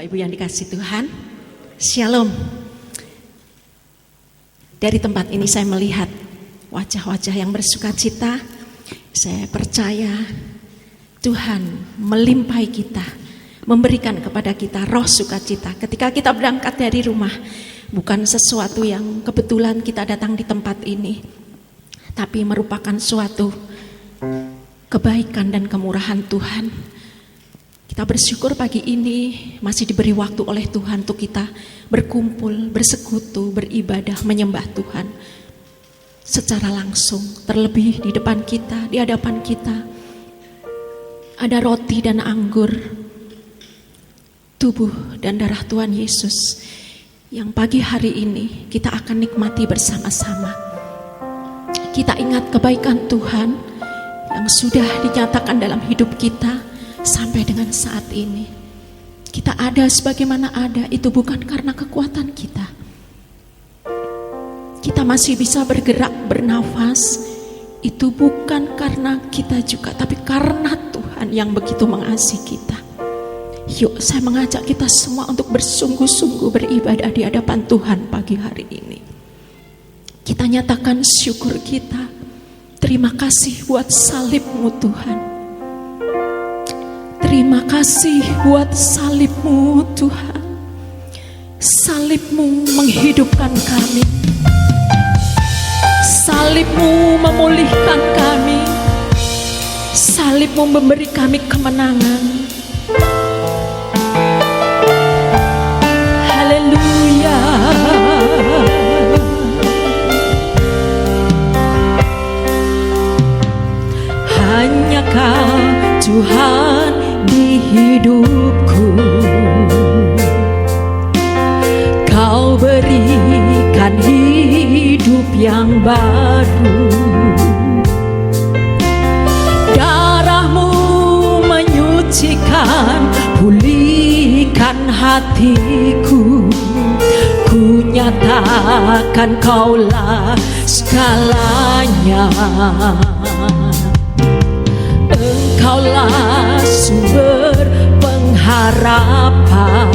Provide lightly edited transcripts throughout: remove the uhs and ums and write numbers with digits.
Bapak Ibu yang dikasihi Tuhan, Shalom. Dari tempat ini saya melihat wajah-wajah yang bersukacita. Saya percaya Tuhan melimpahi kita, memberikan kepada kita roh sukacita ketika kita berangkat dari rumah. Bukan sesuatu yang kebetulan kita datang di tempat ini, tapi merupakan suatu kebaikan dan kemurahan Tuhan. Kita bersyukur pagi ini masih diberi waktu oleh Tuhan untuk kita berkumpul, bersekutu, beribadah, menyembah Tuhan secara langsung. Terlebih di depan kita, di hadapan kita ada roti dan anggur, tubuh dan darah Tuhan Yesus yang pagi hari ini kita akan nikmati bersama-sama. Kita ingat kebaikan Tuhan yang sudah dinyatakan dalam hidup kita sampai dengan saat ini. Kita ada sebagaimana ada, itu bukan karena kekuatan kita. Kita masih bisa bergerak, bernafas, itu bukan karena kita juga, tapi karena Tuhan yang begitu mengasihi kita. Yuk, saya mengajak kita semua untuk bersungguh-sungguh beribadah di hadapan Tuhan pagi hari ini. Kita nyatakan syukur kita. Terima kasih buat salib-Mu Tuhan. Terima kasih buat salib-Mu Tuhan. Salib-Mu menghidupkan kami. Salib-Mu memulihkan kami. Salib-Mu memberi kami kemenangan. Haleluya. Hanya Kau Tuhan di hidupku, Kau berikan hidup yang baru. Darah-Mu menyucikan, pulihkan hatiku. Ku nyatakan Kaulah segalanya. Engkaulah sumber pengharapan.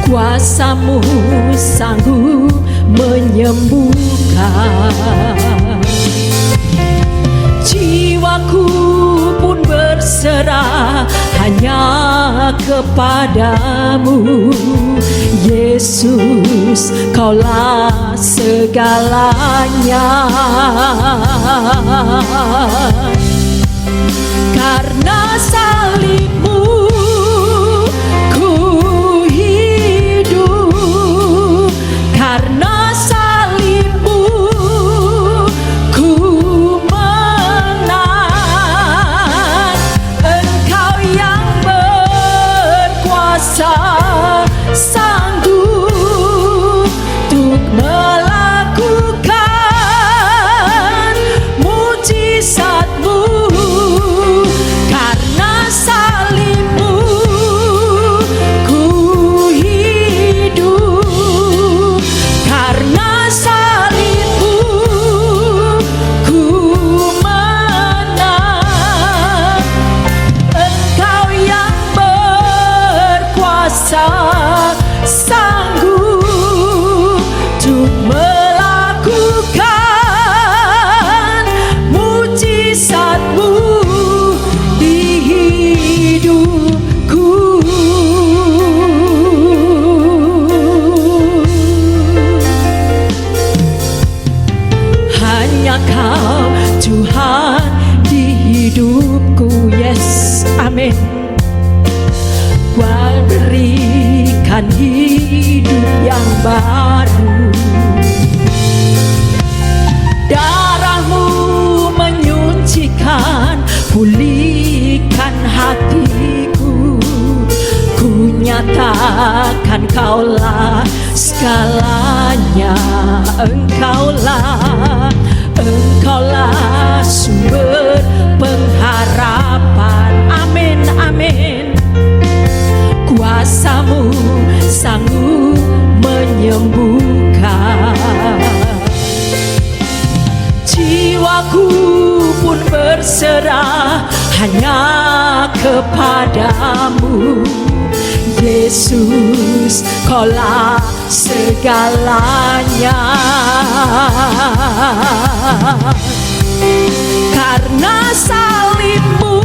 Kuasa-Mu sanggup menyembuhkan. Jiwaku pun berserah hanya kepadamu. Yesus, Kaulah segalanya. Karena salib-Mu ku hidup. Karena salib-Mu ku menang. Engkau yang berkuasa, sanggup untuk melakukan mujizat-Mu. Karena salib-Mu ku hidup. Karena salib-Mu ku menang. Engkau yang berkuasa, sanggup untuk melakukan mujizat-Mu di hidupku. Hanya Kau Tuhan di hidupku. Yes, amin. Berikan hidup yang baru. Darah-Mu menyucikan, pulihkan hatiku. Ku nyatakan Kaulah segalanya. Engkaulah sumber pengharapan. Amin, amin. Kuasa-Mu sanggup menyembuhkan. Jiwaku pun berserah hanya kepadamu. Yesus, Kaulah segalanya. Karena salibmu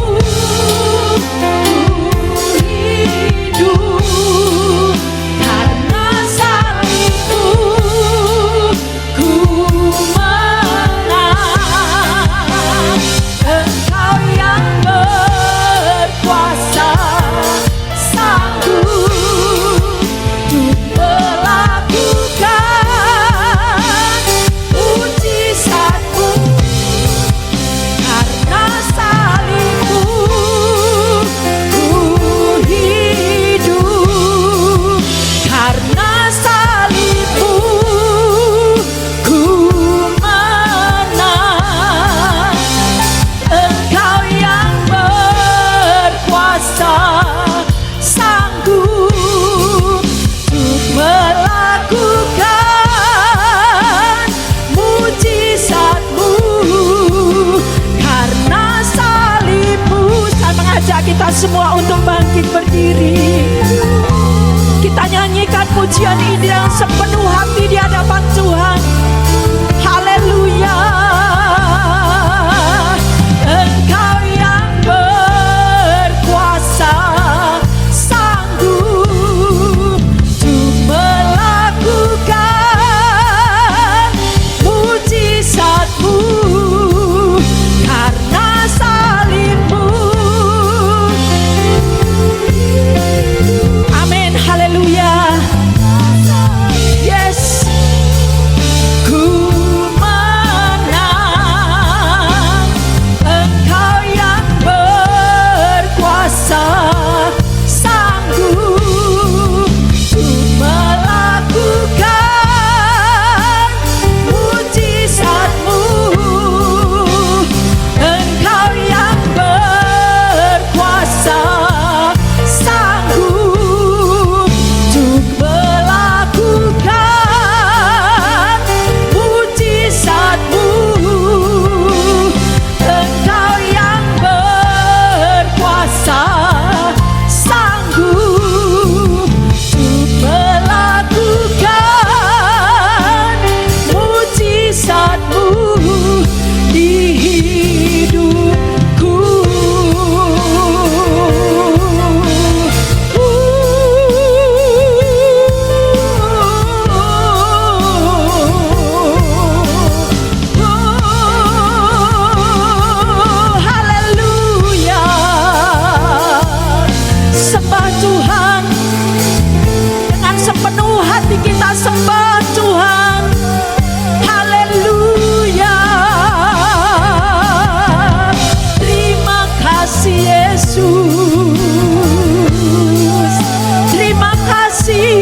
hidup, karena salibmu ku menang. Engkau yang berkuasa, sanggup untuk melakukan mujizat-Mu. Karena salibmu ku hidup, karena salibmu ku menang. Engkau yang berkuasa, sanggup untuk melakukan mujizat-Mu. Karena salibmu. Saya mengajak kita semua untuk bangkit berdiri. Kita nyanyikan pujian ini dengan sepenuh hati di hadapan Tuhan. Haleluya. Engkau yang berkuasa, sanggup untuk melakukan mujizat-Mu. Karena salibmu. Amin, haleluya. Yes, ku menang. Engkau yang berkuasa, sanggup untuk melakukan mujizat-Mu. Engkau yang berkuasa, sanggup untuk melakukan mujizat-Mu. Engkau yang berkuasa, sanggup untuk melakukan mujizat-Mu di hidupku. Haleluya. Sembah Tuhan dengan sepenuh hati, kita sembah Tuhan. Haleluya. Terima kasih Yesus. Terima kasih.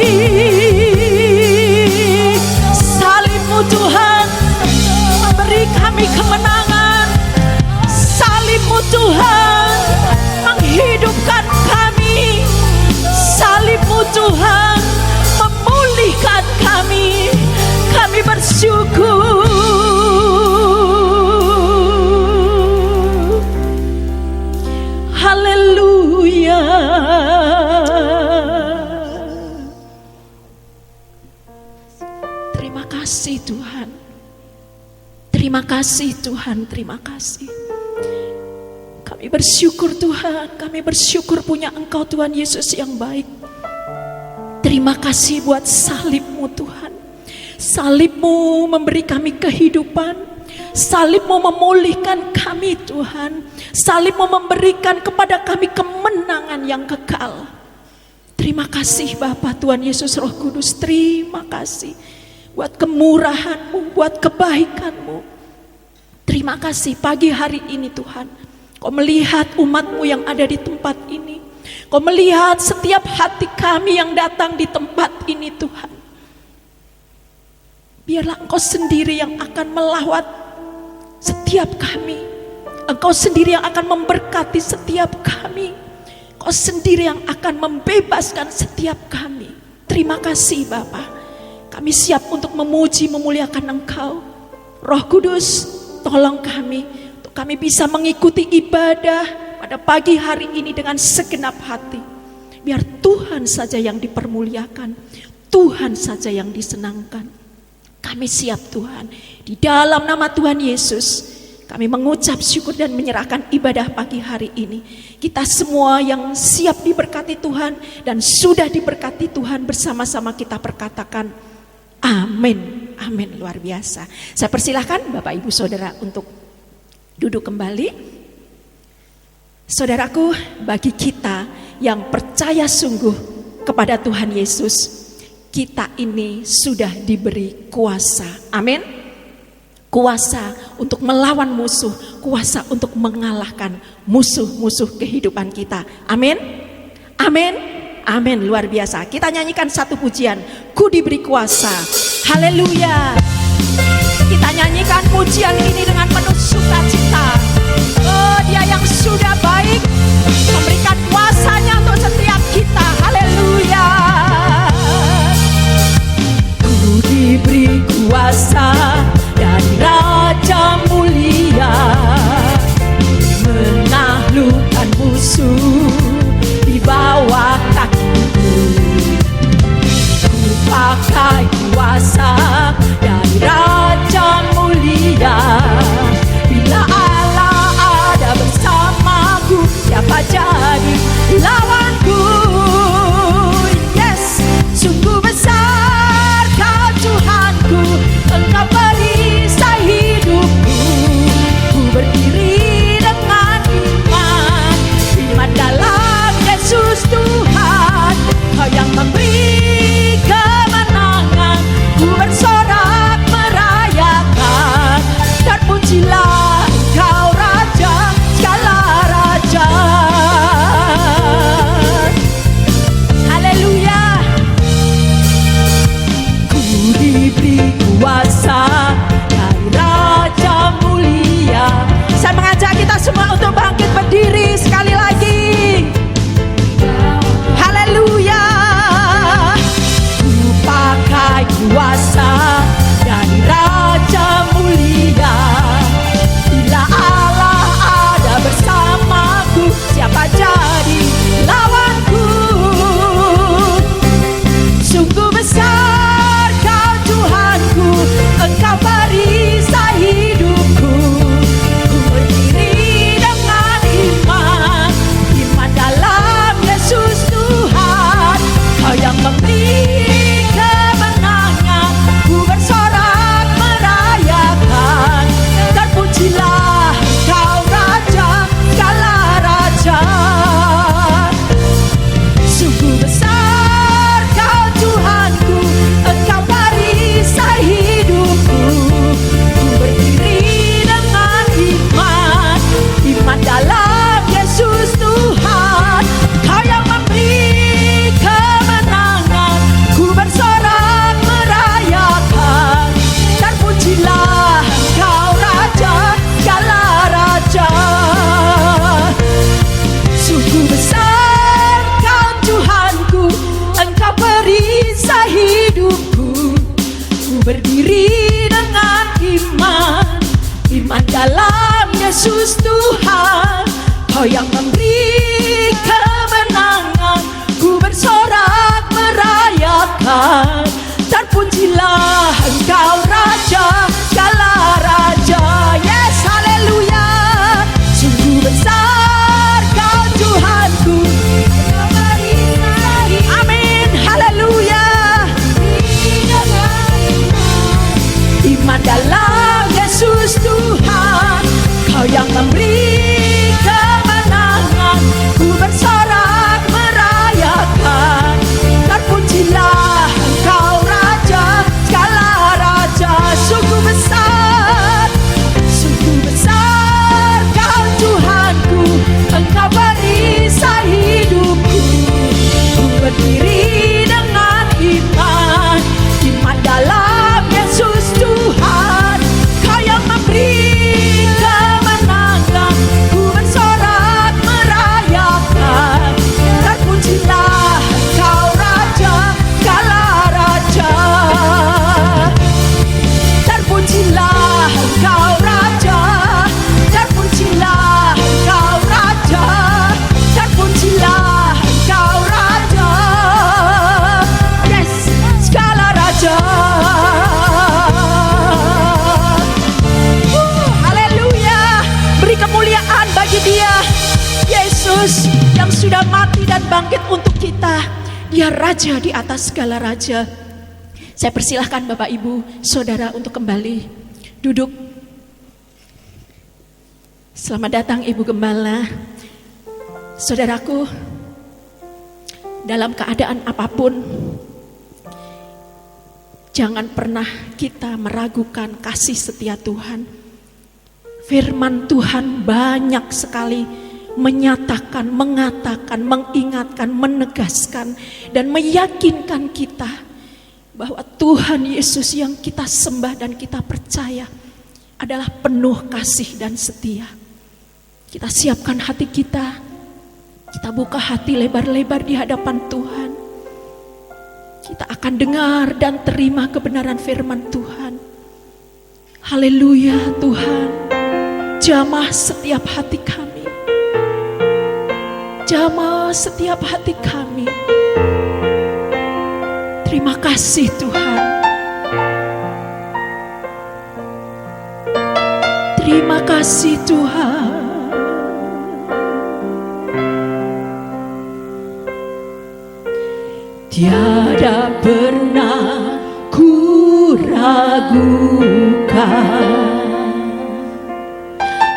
Salib-Mu Tuhan memberi kami kemenangan. Salib-Mu Tuhan menghidupkan kami. Salib-Mu Tuhan memulihkan kami. Kami bersyukur. Haleluya. Terima kasih Tuhan. Terima kasih Tuhan, terima kasih. Kami bersyukur Tuhan, kami bersyukur punya Engkau Tuhan Yesus yang baik. Terima kasih buat salib-Mu Tuhan. Salib-Mu memberi kami kehidupan. Salib-Mu memulihkan kami Tuhan. Salib-Mu memberikan kepada kami kemenangan yang kekal. Terima kasih Bapa, Tuhan Yesus Roh Kudus. Terima kasih buat kemurahan-Mu, buat kebaikan-Mu. Terima kasih pagi hari ini Tuhan. Kau melihat umat-Mu yang ada di tempat ini. Kau melihat setiap hati kami yang datang di tempat ini Tuhan. Biarlah Engkau sendiri yang akan melawat setiap kami. Engkau sendiri yang akan memberkati setiap kami. Engkau sendiri yang akan membebaskan setiap kami. Terima kasih Bapa. Kami siap untuk memuji, memuliakan Engkau. Roh Kudus, tolong kami untuk kami bisa mengikuti ibadah pada pagi hari ini dengan segenap hati. Biar Tuhan saja yang dipermuliakan, Tuhan saja yang disenangkan. Kami siap Tuhan, di dalam nama Tuhan Yesus kami mengucap syukur dan menyerahkan ibadah pagi hari ini. Kita semua yang siap diberkati Tuhan dan sudah diberkati Tuhan, bersama-sama kita perkatakan amin. Amin, luar biasa. Saya persilahkan Bapak Ibu Saudara untuk duduk kembali. Saudaraku, bagi kita yang percaya sungguh kepada Tuhan Yesus, kita ini sudah diberi kuasa. Amin. Kuasa untuk melawan musuh, kuasa untuk mengalahkan musuh-musuh kehidupan kita. Amin. Amin. Amin, luar biasa. Kita nyanyikan satu pujian, ku diberi kuasa. Haleluya. Kita nyanyikan pujian ini dengan penuh sukacita. Oh, Dia yang sudah baik memberikan kuasanya untuk setiap kita. Haleluya. Ku diberi kuasa dari Raja mulia, menaklukkan musuh di bawah kakiku. Ku pakai kuasa dari Raja mulia. Bila Allah ada bersamaku, siapa jadi lawanku? Yes, sungguh besar Kau Tuhanku, Engkau perisai hidupku. Ku berdiri dengan iman, iman dalam Yesus Tuhan. Kau yang memberi kemenangan, ku bersorak merayakan. Terpujilah Engkau Raja segala raja. Haleluya. Ku diberi kuasa dari Raja mulia. Saya mengajak kita semua untuk bangkit berdiri sekali lagi. Haleluya. Ku pakai kuasa dari Raja mulia. Bila Allah ada bersamaku, siapa jadi lawanku? Sungguh besar Kau Tuhanku, Engkau perisai hidupku. Ku berdiri dengan iman, iman dalam Yesus Tuhan. Kau yang memberi kemenangan, ku bersorak merayakan. Terpujilah Engkau Raja segala raja. Sungguh besar Kau Tuhanku, Engkau perisai hidupku. Ku berdiri dengan iman, iman dalam Yesus Tuhan. Kau yang memberi kemenangan, ku bersorak merayakan. Terpujilah Engkau Raja segala raja. Sungguh besar Kau Tuhanku, Engkau perisai hidupku. Ku berdiri dengan iman, iman dalam Yesus Tuhan. Kau yang memberi kemenangan, ku bersorak merayakan. Terpujilah Engkau Raja segala raja. Yes, haleluya. Sungguh besar Kau Tuhanku, Engkau perisai. Amin, haleluya. Iman dalam Yesus Tuhan. Kau yang memberi kemenangan, ku bersorak merayakan. Terpujilah Engkau Raja segala raja. Sungguh besar Kau Tuhanku, Engkau perisai hidupku. Ku berdiri dengan iman, iman dalam Yesus Tuhan. Kau yang memberi kemenangan, Yesus yang sudah mati dan bangkit untuk kita. Dia raja di atas segala raja. Saya persilahkan Bapak Ibu Saudara untuk kembali duduk. Selamat datang Ibu Gembala. Saudaraku, dalam keadaan apapun, jangan pernah kita meragukan kasih setia Tuhan. Firman Tuhan banyak sekali menyatakan, mengatakan, mengingatkan, menegaskan, dan meyakinkan kita bahwa Tuhan Yesus yang kita sembah dan kita percaya adalah penuh kasih dan setia. Kita siapkan hati kita, kita buka hati lebar-lebar di hadapan Tuhan. Kita akan dengar dan terima kebenaran firman Tuhan. Haleluya Tuhan, jamah setiap hati kami, jamah setiap hati kami. Terima kasih Tuhan. Terima kasih Tuhan. Tiada pernah ku ragukan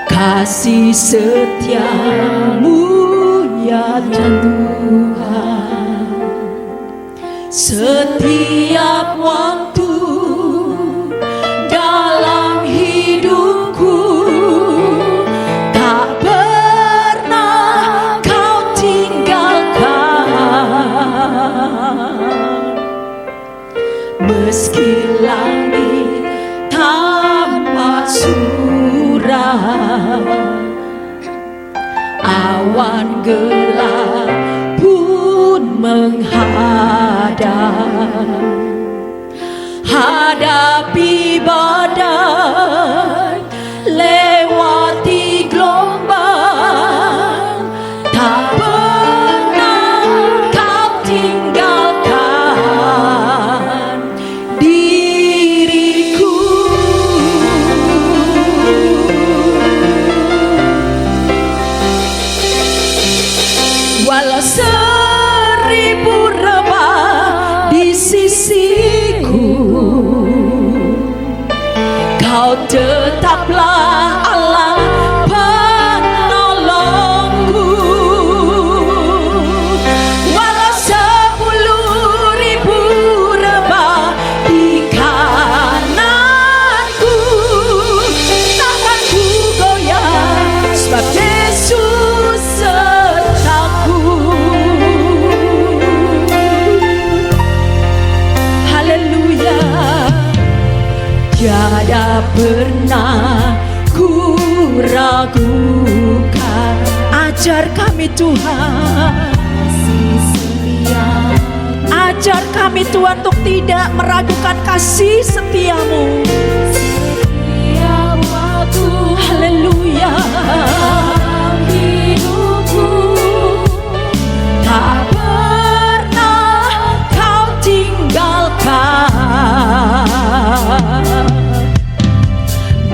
kasih setiamu ya Tuhan. Setiap waktu dalam hidupku tak pernah kau tinggalkan. Meski langit tampak suram, awan gelap pun menghadap, hadapi badai, lewati gelombang, tak pernah kau tinggalkan diriku. Walau seribu rebah di sisiku, Kau tetaplah Allah penolongku. Walau 10.000 rebah di kananku, takkan ku goyah, sebab Yesus sertaku. Haleluya. Tiada pernah ku ragukan. Ajar kami Tuhan, ajar kami Tuhan untuk tidak meragukan kasih setiamu. Haleluya. Tak pernah kau tinggalkan.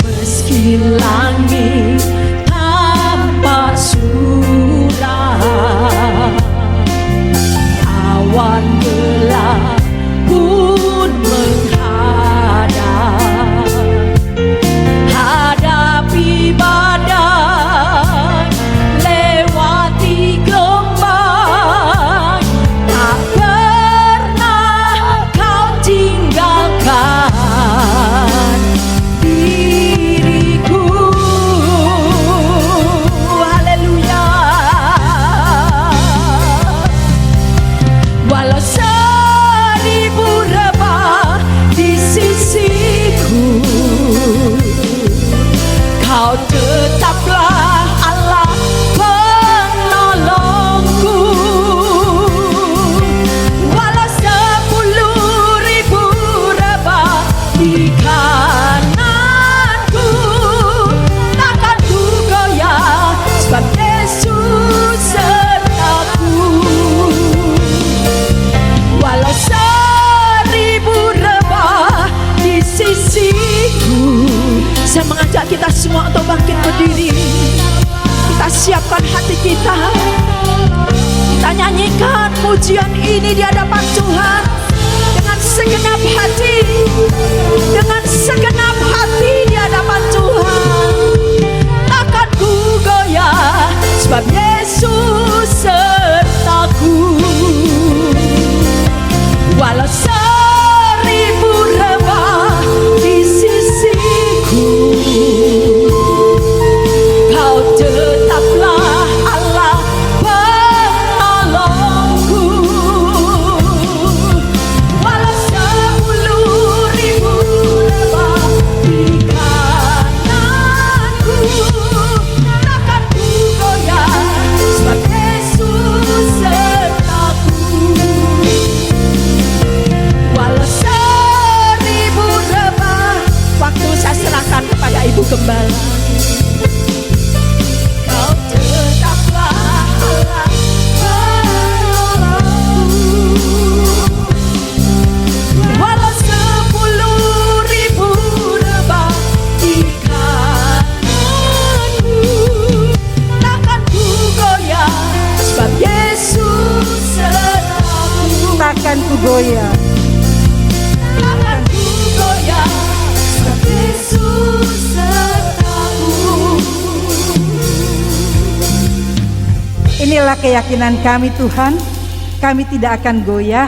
Meski langit tampak suram, awan gelap pun menghadap, hadapi badai, lewati gelombang, tak pernah kau tinggalkan diriku. Haleluya. Walau 1000 rebah di sisiku, Kau tetaplah Allah penolongku. Walau 10.000 rebah di kananku, takkan ku goyah, sebab Yesus sertaku. Walau 1000 rebah di sisiku. Saya mengajak kita semua untuk bangkit berdiri. Kita siapkan hati kita. Kita nyanyikan pujian ini di hadapan Tuhan dengan segenap hati, dengan segenap hati di hadapan Tuhan. Takkan ku goyah sebab Yesus sertaku. Walau seribu rebah di sisiku, Kau tetaplah Allah penolongku. Walau 10.000 rebah di kananku, takkan ku goyah sebab Yesus sertaku. Walau 1000 rebah, waktu saya serahkan kepada Ibu Gembala. Kau tetaplah Allah penolongku. Walau 10.000 rebah di kananku, takkan ku goyah sebab Yesus sertaku. Takkan ku goyah. Takkan ku goyah sebab Yesus sertaku. Inilah keyakinan kami Tuhan, kami tidak akan goyah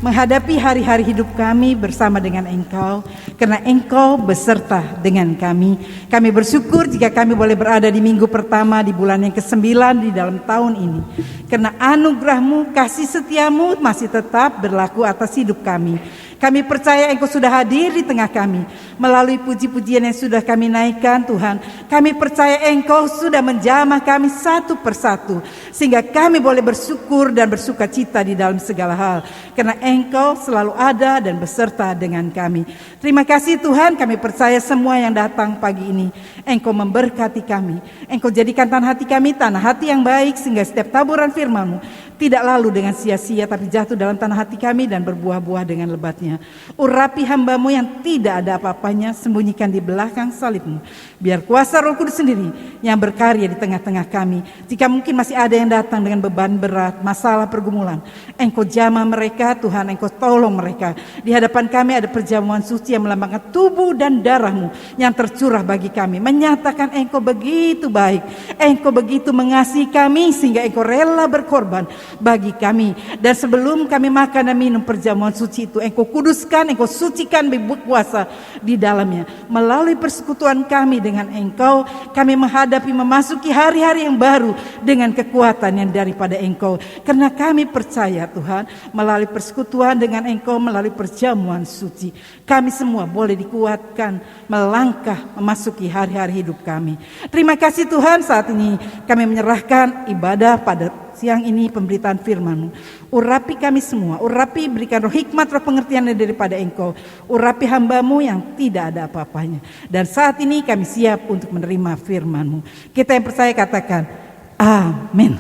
menghadapi hari-hari hidup kami bersama dengan Engkau, karena Engkau beserta dengan kami. Kami bersyukur jika kami boleh berada di minggu pertama di bulan yang ke-9 di dalam tahun ini, karena anugerah-Mu, kasih setiamu masih tetap berlaku atas hidup kami. Kami percaya Engkau sudah hadir di tengah kami melalui puji-pujian yang sudah kami naikkan Tuhan. Kami percaya Engkau sudah menjamah kami satu persatu, sehingga kami boleh bersyukur dan bersuka cita di dalam segala hal, karena Engkau selalu ada dan beserta dengan kami. Terima kasih Tuhan, kami percaya semua yang datang pagi ini Engkau memberkati kami. Engkau jadikan tanah hati kami tanah hati yang baik, sehingga setiap taburan firman-Mu tidak lalu dengan sia-sia, tapi jatuh dalam tanah hati kami dan berbuah-buah dengan lebatnya. Urapi hamba-Mu yang tidak ada apa-apanya, sembunyikan di belakang salib-Mu. Biar kuasa Roh Kudus sendiri yang berkarya di tengah-tengah kami. Jika mungkin masih ada yang datang dengan beban berat, masalah, pergumulan, Engkau jamah mereka Tuhan, Engkau tolong mereka. Di hadapan kami ada perjamuan suci yang melambangkan tubuh dan darah-Mu yang tercurah bagi kami, menyatakan Engkau begitu baik, Engkau begitu mengasihi kami, sehingga Engkau rela berkorban bagi kami. Dan sebelum kami makan dan minum perjamuan suci itu, Engkau kuduskan, Engkau sucikan, berkuasa di dalamnya. Melalui persekutuan kami dengan Engkau, kami menghadapi, memasuki hari-hari yang baru dengan kekuatan yang daripada Engkau. Karena kami percaya Tuhan, melalui persekutuan dengan Engkau, melalui perjamuan suci, kami semua boleh dikuatkan melangkah memasuki hari-hari hidup kami. Terima kasih Tuhan, saat ini kami menyerahkan ibadah pada siang ini, pemberitaan firman-Mu. Urapi kami semua, urapi, berikan roh hikmat, roh pengertian daripada Engkau. Urapi hamba-Mu yang tidak ada apa-apanya. Dan saat ini kami siap untuk menerima firman-Mu. Kita yang percaya katakan, amin.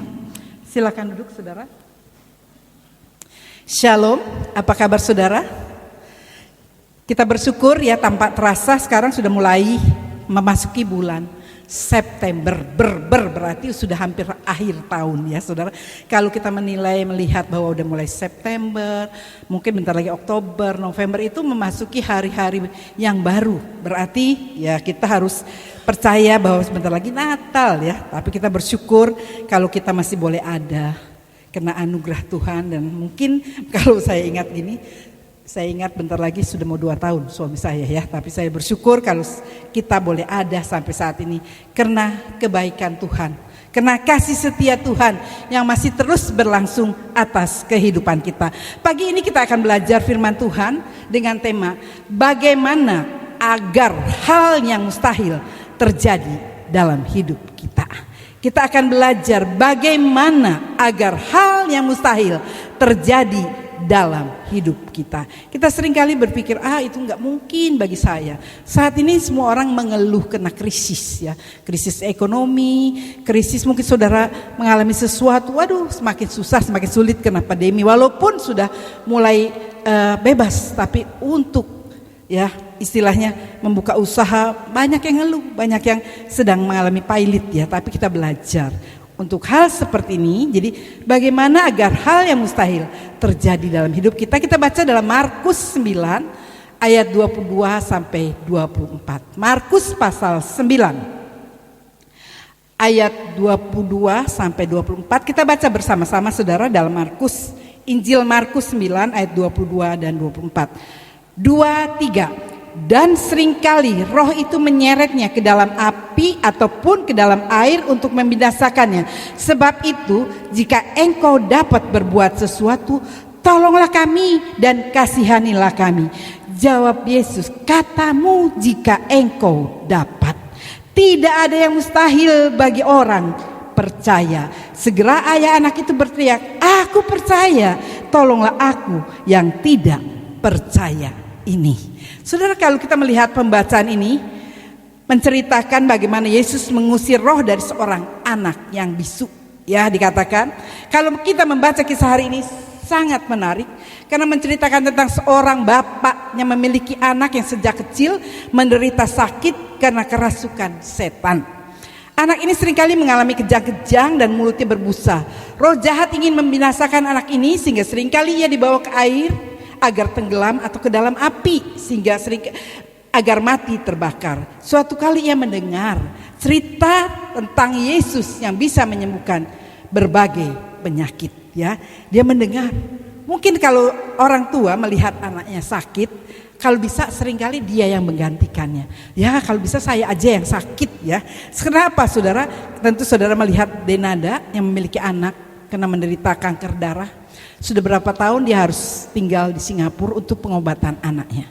Silakan duduk saudara. Shalom, apa kabar saudara? Kita bersyukur ya, tanpa terasa sekarang sudah mulai memasuki bulan September. Berarti sudah hampir akhir tahun ya saudara. Kalau kita melihat bahwa udah mulai September, mungkin bentar lagi Oktober, November, itu memasuki hari-hari yang baru. Berarti ya kita harus percaya bahwa sebentar lagi Natal ya. Tapi kita bersyukur kalau kita masih boleh ada karena anugerah Tuhan. Dan mungkin kalau saya ingat gini, saya ingat bentar lagi sudah mau 2 tahun suami saya ya. Tapi saya bersyukur kalau kita boleh ada sampai saat ini karena kebaikan Tuhan, karena kasih setia Tuhan yang masih terus berlangsung atas kehidupan kita. Pagi ini kita akan belajar firman Tuhan dengan tema bagaimana agar hal yang mustahil terjadi dalam hidup kita. Kita akan belajar bagaimana agar hal yang mustahil terjadi dalam hidup kita. Kita seringkali berpikir, itu nggak mungkin bagi saya. Saat ini semua orang mengeluh kena krisis ya, krisis ekonomi, krisis mungkin saudara mengalami sesuatu, waduh semakin susah, semakin sulit kena pandemi. Walaupun sudah mulai bebas, tapi untuk ya istilahnya membuka usaha, banyak yang ngeluh, banyak yang sedang mengalami pailit ya, tapi kita belajar untuk hal seperti ini. Jadi bagaimana agar hal yang mustahil terjadi dalam hidup kita? Kita baca dalam Markus 9 ayat 22 sampai 24. Markus pasal 9 ayat 22 sampai 24. Kita baca bersama-sama saudara dalam Markus, Injil Markus 9 ayat 22 dan 24. 2, 3. Dan seringkali roh itu menyeretnya ke dalam api ataupun ke dalam air untuk membinasakannya. Sebab itu jika engkau dapat berbuat sesuatu, tolonglah kami dan kasihanilah kami. Jawab Yesus, katamu jika engkau dapat. Tidak ada yang mustahil bagi orang percaya. Segera ayah anak itu berteriak, aku percaya, tolonglah aku yang tidak percaya ini. Saudara, kalau kita melihat pembacaan ini menceritakan bagaimana Yesus mengusir roh dari seorang anak yang bisu. Ya, dikatakan kalau kita membaca kisah hari ini sangat menarik karena menceritakan tentang seorang bapak yang memiliki anak yang sejak kecil menderita sakit karena kerasukan setan. Anak ini seringkali mengalami kejang-kejang dan mulutnya berbusa. Roh jahat ingin membinasakan anak ini sehingga seringkali ia dibawa ke air agar tenggelam atau ke dalam api sehingga agar mati terbakar. Suatu kali ia mendengar cerita tentang Yesus yang bisa menyembuhkan berbagai penyakit ya. Dia mendengar. Mungkin kalau orang tua melihat anaknya sakit, kalau bisa seringkali dia yang menggantikannya. Ya, kalau bisa saya aja yang sakit ya. Kenapa saudara? Tentu saudara melihat Denada yang memiliki anak karena menderita kanker darah. Sudah berapa tahun dia harus tinggal di Singapura untuk pengobatan anaknya.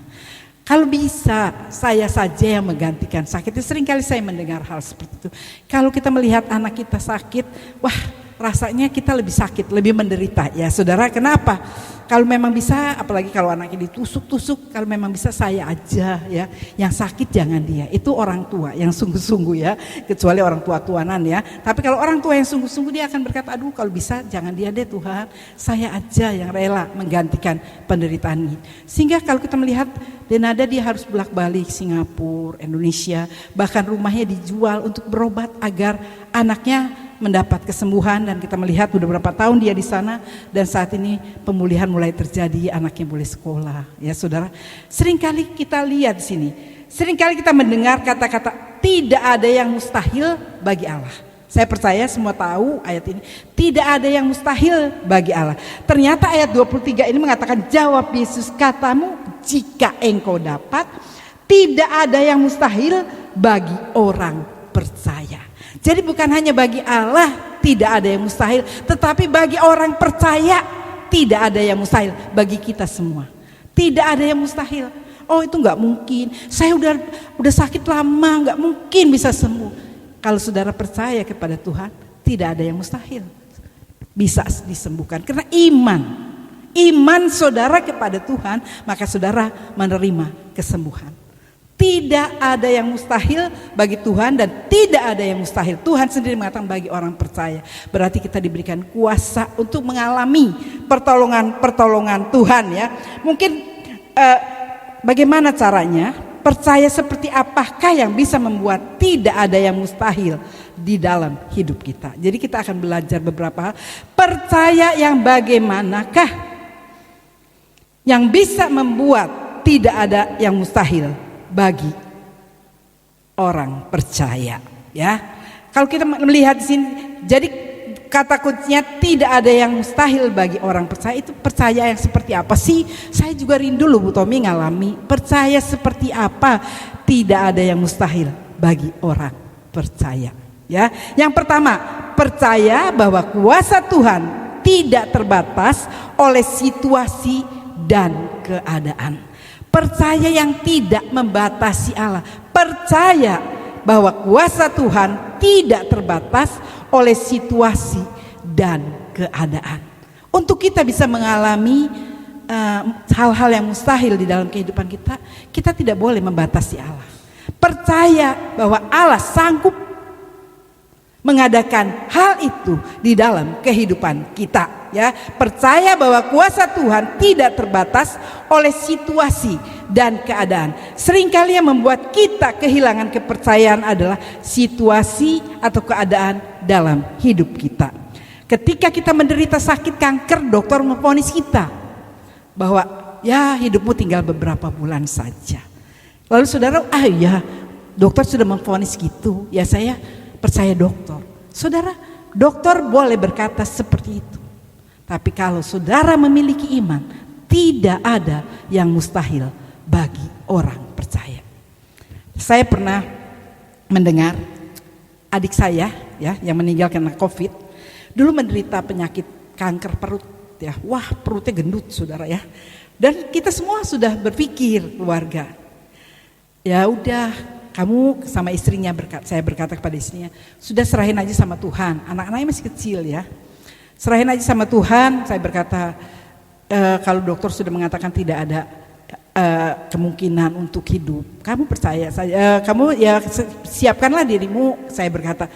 Kalau bisa saya saja yang menggantikan sakitnya. Seringkali saya mendengar hal seperti itu. Kalau kita melihat anak kita sakit, wah rasanya kita lebih sakit, lebih menderita ya saudara. Kenapa? Kalau memang bisa, apalagi kalau anaknya ditusuk-tusuk, kalau memang bisa saya aja ya. Yang sakit jangan dia. Itu orang tua yang sungguh-sungguh ya. Kecuali orang tua-tuanan ya. Tapi kalau orang tua yang sungguh-sungguh dia akan berkata, aduh kalau bisa jangan dia deh Tuhan. Saya aja yang rela menggantikan penderitaan ini. Sehingga kalau kita melihat Denada dia harus bolak-balik Singapura, Indonesia. Bahkan rumahnya dijual untuk berobat agar anaknya mendapat kesembuhan. Dan kita melihat sudah berapa tahun dia di sana dan saat ini pemulihan mulai terjadi, anaknya boleh sekolah ya saudara. Seringkali kita lihat di sini, seringkali kita mendengar kata-kata tidak ada yang mustahil bagi Allah. Saya percaya semua tahu ayat ini, tidak ada yang mustahil bagi Allah. Ternyata ayat 23 ini mengatakan, jawab Yesus, katamu jika engkau dapat. Tidak ada yang mustahil bagi orang percaya. Jadi bukan hanya bagi Allah tidak ada yang mustahil, tetapi bagi orang percaya tidak ada yang mustahil. Bagi kita semua tidak ada yang mustahil. Oh itu nggak mungkin, saya udah sakit lama, nggak mungkin bisa sembuh. Kalau saudara percaya kepada Tuhan, tidak ada yang mustahil, bisa disembuhkan. Karena iman saudara kepada Tuhan, maka saudara menerima kesembuhan. Tidak ada yang mustahil bagi Tuhan dan tidak ada yang mustahil. Tuhan sendiri mengatakan bagi orang percaya. Berarti kita diberikan kuasa untuk mengalami pertolongan Tuhan ya. Mungkin bagaimana caranya? Percaya seperti apakah yang bisa membuat tidak ada yang mustahil di dalam hidup kita. Jadi kita akan belajar beberapa hal. Percaya yang bagaimanakah yang bisa membuat tidak ada yang mustahil bagi orang percaya ya. Kalau kita melihat di sini, jadi kata kuncinya tidak ada yang mustahil bagi orang percaya. Itu percaya yang seperti apa sih? Saya juga rindu loh Bu Tommy ngalami. Percaya seperti apa? Tidak ada yang mustahil bagi orang percaya ya. Yang pertama, percaya bahwa kuasa Tuhan tidak terbatas oleh situasi dan keadaan. Percaya yang tidak membatasi Allah. Percaya bahwa kuasa Tuhan tidak terbatas oleh situasi dan keadaan. Untuk kita bisa mengalami hal-hal yang mustahil di dalam kehidupan kita, kita tidak boleh membatasi Allah. Percaya bahwa Allah sanggup mengadakan hal itu di dalam kehidupan kita ya. Percaya bahwa kuasa Tuhan tidak terbatas oleh situasi dan keadaan. Seringkali yang membuat kita kehilangan kepercayaan adalah situasi atau keadaan dalam hidup kita. Ketika kita menderita sakit kanker, dokter memvonis kita bahwa ya hidupmu tinggal beberapa bulan saja. Lalu saudara, ya dokter sudah memvonis gitu, ya saya percaya dokter. Saudara, dokter boleh berkata seperti itu. Tapi kalau saudara memiliki iman, tidak ada yang mustahil bagi orang percaya. Saya pernah mendengar adik saya ya yang meninggal karena COVID, dulu menderita penyakit kanker perut ya. Wah, perutnya gendut saudara ya. Dan kita semua sudah berpikir keluarga, ya udah kamu sama istrinya, saya berkata kepada istrinya, sudah serahin aja sama Tuhan. Anak-anaknya masih kecil ya. Serahin aja sama Tuhan. Saya berkata, kalau dokter sudah mengatakan tidak ada kemungkinan untuk hidup, kamu percaya saya, kamu ya siapkanlah dirimu. Saya berkata,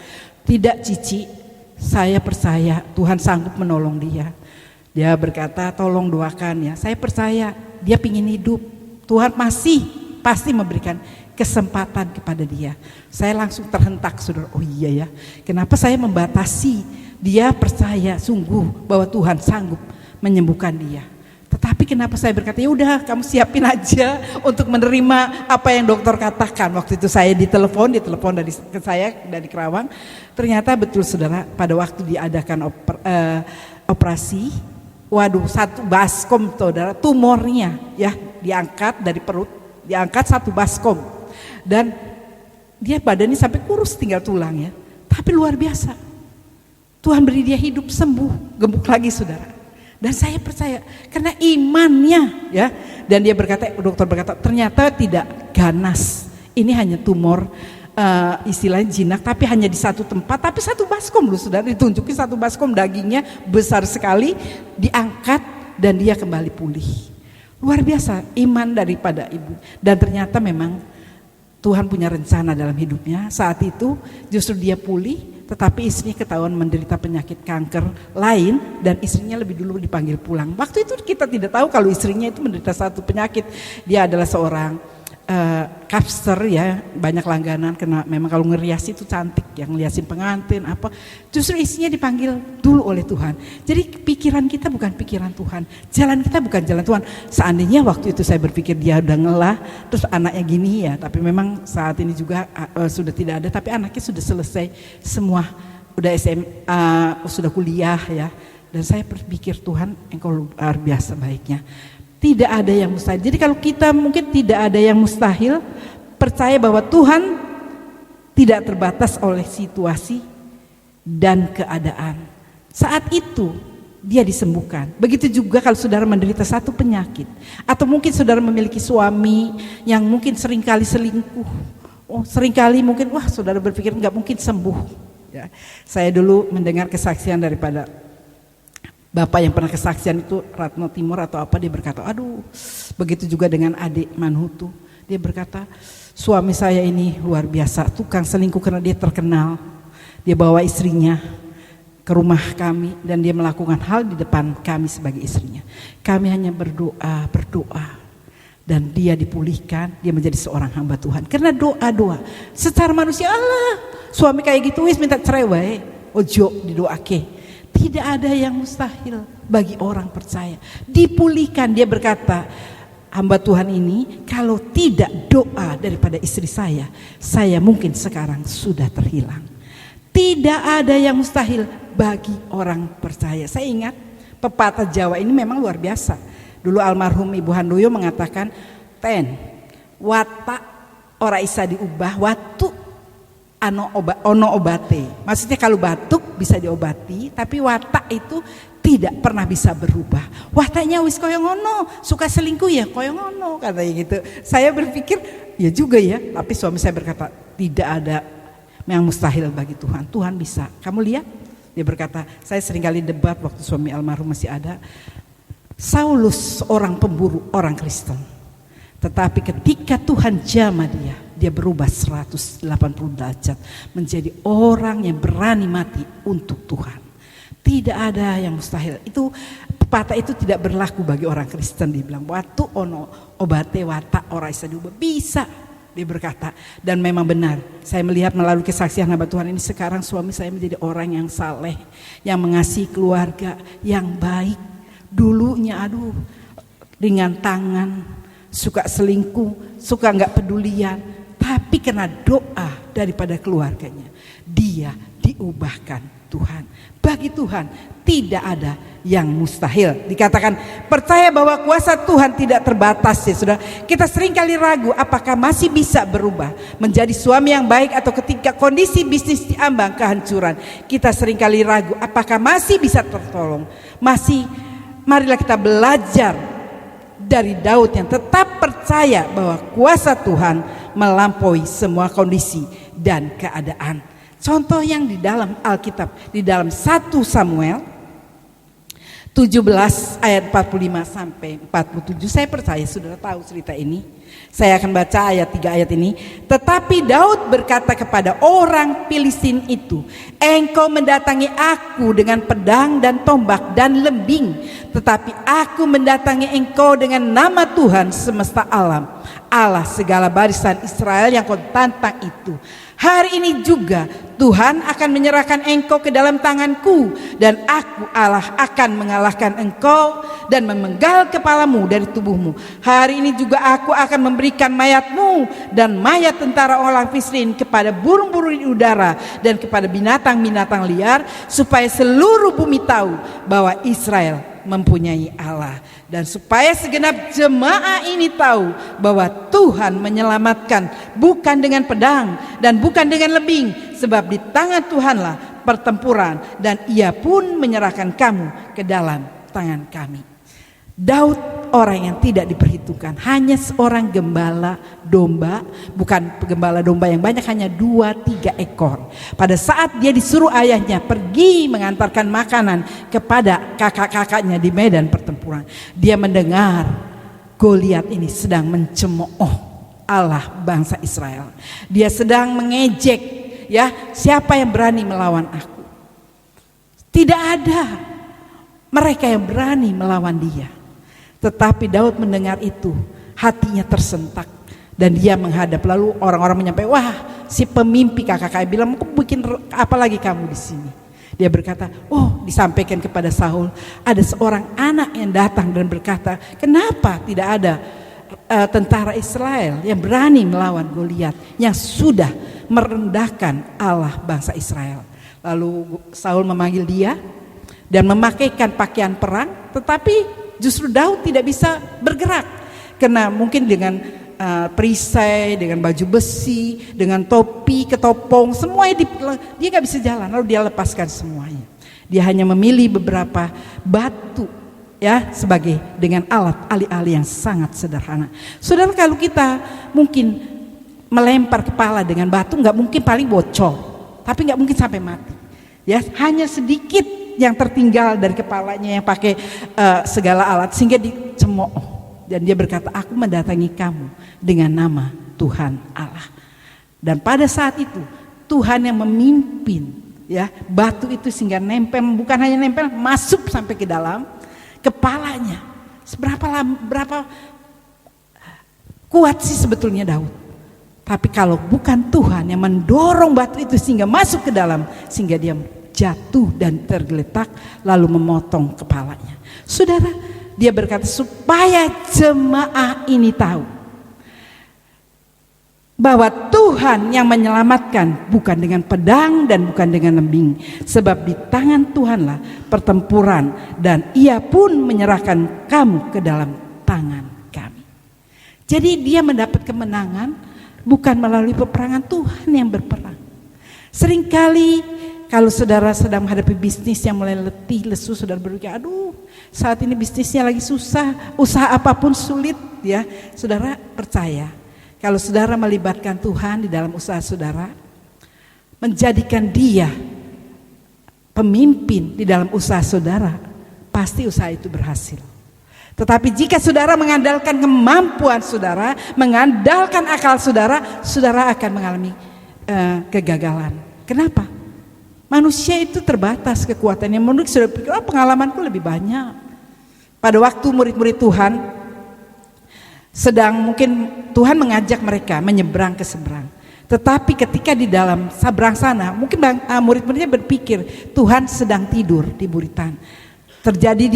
tidak Cici, saya percaya Tuhan sanggup menolong dia. Dia berkata, tolong doakan ya. Saya percaya dia pingin hidup. Tuhan pasti memberikan kesempatan kepada dia. Saya langsung terhentak saudara. Oh iya ya, kenapa saya membatasi? Dia percaya sungguh bahwa Tuhan sanggup menyembuhkan dia. Tetapi kenapa saya berkata, ya udah kamu siapin aja untuk menerima apa yang dokter katakan. Waktu itu saya ditelepon dari saya dari Kerawang. Ternyata betul saudara, pada waktu diadakan operasi, waduh, satu baskom saudara, tumornya ya diangkat dari perut, diangkat satu baskom. Dan dia badannya sampai kurus tinggal tulang ya. Tapi luar biasa. Tuhan beri dia hidup, sembuh, gemuk lagi saudara. Dan saya percaya karena imannya ya. Dan dia berkata, dokter berkata ternyata tidak ganas. Ini hanya tumor istilahnya jinak, tapi hanya di satu tempat, tapi satu baskom loh saudara, ditunjukin satu baskom, dagingnya besar sekali, diangkat dan dia kembali pulih. Luar biasa iman daripada ibu. Dan ternyata memang Tuhan punya rencana dalam hidupnya. Saat itu justru dia pulih. Tetapi istrinya ketahuan menderita penyakit kanker lain dan istrinya lebih dulu dipanggil pulang. Waktu itu kita tidak tahu kalau istrinya itu menderita satu penyakit. Dia adalah seorang kapster ya, banyak langganan karena memang kalau ngerias itu cantik, yang ngeriasin pengantin apa. Justru istrinya dipanggil dulu oleh Tuhan. Jadi pikiran kita bukan pikiran Tuhan, jalan kita bukan jalan Tuhan. Seandainya waktu itu saya berpikir dia udah ngelah, terus anaknya gini ya, tapi memang saat ini juga sudah tidak ada, tapi anaknya sudah selesai semua, udah SMA, sudah kuliah ya. Dan saya berpikir Tuhan, Engkau luar biasa baiknya. Tidak ada yang mustahil. Jadi kalau kita mungkin tidak ada yang mustahil, percaya bahwa Tuhan tidak terbatas oleh situasi dan keadaan. Saat itu dia disembuhkan. Begitu juga kalau saudara menderita satu penyakit, atau mungkin saudara memiliki suami yang mungkin seringkali selingkuh. Seringkali mungkin saudara berpikir nggak mungkin sembuh. Ya. Saya dulu mendengar kesaksian daripada Bapak yang pernah kesaksian itu Ratno Timur atau apa, dia berkata, aduh, begitu juga dengan adik Manhutu. Dia berkata, suami saya ini luar biasa, tukang selingkuh karena dia terkenal. Dia bawa istrinya ke rumah kami dan dia melakukan hal di depan kami sebagai istrinya. Kami hanya berdoa dan dia dipulihkan, dia menjadi seorang hamba Tuhan. Karena doa. Secara manusia, Allah, suami kayak gitu wis minta cerai wae, ojo didoake. Tidak ada yang mustahil bagi orang percaya. Dipulihkan, dia berkata, hamba Tuhan ini kalau tidak doa daripada istri saya mungkin sekarang sudah terhilang. Tidak ada yang mustahil bagi orang percaya. Saya ingat pepatah Jawa ini memang luar biasa. Dulu almarhum Ibu Handoyo mengatakan, watak ora isa diubah, watu ono obate. Maksudnya kalau batuk bisa diobati, tapi watak itu tidak pernah bisa berubah. Wataknya wis koyo ngono, suka selingkuh ya koyo ngono, katanya gitu. Saya berpikir ya juga ya, tapi suami saya berkata tidak ada yang mustahil bagi Tuhan. Tuhan bisa. Kamu lihat? Dia berkata, saya seringkali debat waktu suami almarhum masih ada. Saulus orang pemburu orang Kristen. Tetapi ketika Tuhan jamah dia berubah 180 derajat menjadi orang yang berani mati untuk Tuhan. Tidak ada yang mustahil. Itu pepatah itu tidak berlaku bagi orang Kristen. Dia bilang, watu ono obate wata ora isa diubah. Bisa, dia berkata. Dan memang benar, saya melihat melalui kesaksian hamba Tuhan ini, sekarang suami saya menjadi orang yang saleh, yang mengasihi keluarga, yang baik. Dulunya ringan tangan, suka selingkuh, suka gak pedulian. Tapi karena doa daripada keluarganya, dia diubahkan Tuhan. Bagi Tuhan tidak ada yang mustahil. Dikatakan percaya bahwa kuasa Tuhan tidak terbatas ya saudara. Kita seringkali ragu apakah masih bisa berubah menjadi suami yang baik, atau ketika kondisi bisnis diambang kehancuran, kita seringkali ragu apakah masih bisa tertolong. Marilah kita belajar dari Daud yang tetap percaya bahwa kuasa Tuhan melampaui semua kondisi dan keadaan. Contoh yang di dalam Alkitab, di dalam 1 Samuel 17 ayat 45 sampai 47. Saya percaya saudara tahu cerita ini. Saya akan baca ayat 3 ayat ini. Tetapi Daud berkata kepada orang Filistin itu, engkau mendatangi aku dengan pedang dan tombak dan lembing, tetapi aku mendatangi engkau dengan nama Tuhan semesta alam, Allah segala barisan Israel yang kau tantang itu. Hari ini juga Tuhan akan menyerahkan engkau ke dalam tanganku, dan aku Allah akan mengalahkan engkau dan memenggal kepalamu dari tubuhmu. Hari ini juga aku akan memberikan mayatmu dan mayat tentara orang Filistin kepada burung-burung di udara dan kepada binatang-binatang liar, supaya seluruh bumi tahu bahwa Israel mempunyai Allah, dan supaya segenap jemaah ini tahu bahwa Tuhan menyelamatkan bukan dengan pedang dan bukan dengan lembing, sebab di tangan Tuhanlah pertempuran, dan Ia pun menyerahkan kamu ke dalam tangan kami. Daud orang yang tidak diperhitungkan, hanya seorang gembala domba, bukan gembala domba yang banyak, hanya 2-3 ekor. Pada saat dia disuruh ayahnya pergi mengantarkan makanan kepada kakak-kakaknya di medan pertempuran, dia mendengar Goliat ini sedang mencemooh Allah bangsa Israel. Dia sedang mengejek, ya, siapa yang berani melawan aku? Tidak ada mereka yang berani melawan dia. Tetapi Daud mendengar itu, hatinya tersentak, dan dia menghadap. Lalu orang-orang menyampaikan, wah, si pemimpi kakak-kakak bilang, mau bikin apa lagi kamu di sini? Dia berkata, oh, disampaikan kepada Saul, ada seorang anak yang datang dan berkata, kenapa tidak ada tentara Israel yang berani melawan Goliat yang sudah merendahkan Allah bangsa Israel? Lalu Saul memanggil dia dan memakaikan pakaian perang, tetapi justru Daud tidak bisa bergerak, karena mungkin dengan perisai, dengan baju besi, dengan topi, ketopong, semuanya dia gak bisa jalan. Lalu dia lepaskan semuanya. Dia hanya memilih beberapa batu, ya, sebagai dengan alat alih-alih yang sangat sederhana. Saudara, kalau kita mungkin melempar kepala dengan batu, gak mungkin, paling bocor, tapi gak mungkin sampai mati. Ya, hanya sedikit yang tertinggal dari kepalanya yang pakai segala alat sehingga dicemooh. Dan dia berkata, aku mendatangi kamu dengan nama Tuhan Allah. Dan pada saat itu Tuhan yang memimpin, ya, batu itu sehingga nempel, bukan hanya nempel, masuk sampai ke dalam kepalanya. Berapa kuat sih sebetulnya Daud? Tapi kalau bukan Tuhan yang mendorong batu itu sehingga masuk ke dalam, sehingga dia jatuh dan tergeletak lalu memotong kepalanya. Saudara, dia berkata supaya jemaah ini tahu bahwa Tuhan yang menyelamatkan bukan dengan pedang dan bukan dengan lembing, sebab di tangan Tuhanlah pertempuran, dan Ia pun menyerahkan kamu ke dalam tangan kami. Jadi dia mendapat kemenangan bukan melalui peperangan, Tuhan yang berperang. Seringkali kalau saudara sedang menghadapi bisnis yang mulai letih, lesu, saudara berpikir, aduh, saat ini bisnisnya lagi susah, usaha apapun sulit, ya. Saudara percaya, kalau saudara melibatkan Tuhan di dalam usaha saudara, menjadikan Dia pemimpin di dalam usaha saudara, pasti usaha itu berhasil. Tetapi jika saudara mengandalkan kemampuan saudara, mengandalkan akal saudara, saudara akan mengalami kegagalan. Kenapa? Manusia itu terbatas kekuatannya. Menurut saudara pikir, pengalamanku lebih banyak. Pada waktu murid-murid Tuhan sedang mungkin Tuhan mengajak mereka menyeberang ke seberang. Tetapi ketika di dalam seberang sana, mungkin murid-muridnya berpikir Tuhan sedang tidur di buritan. Terjadi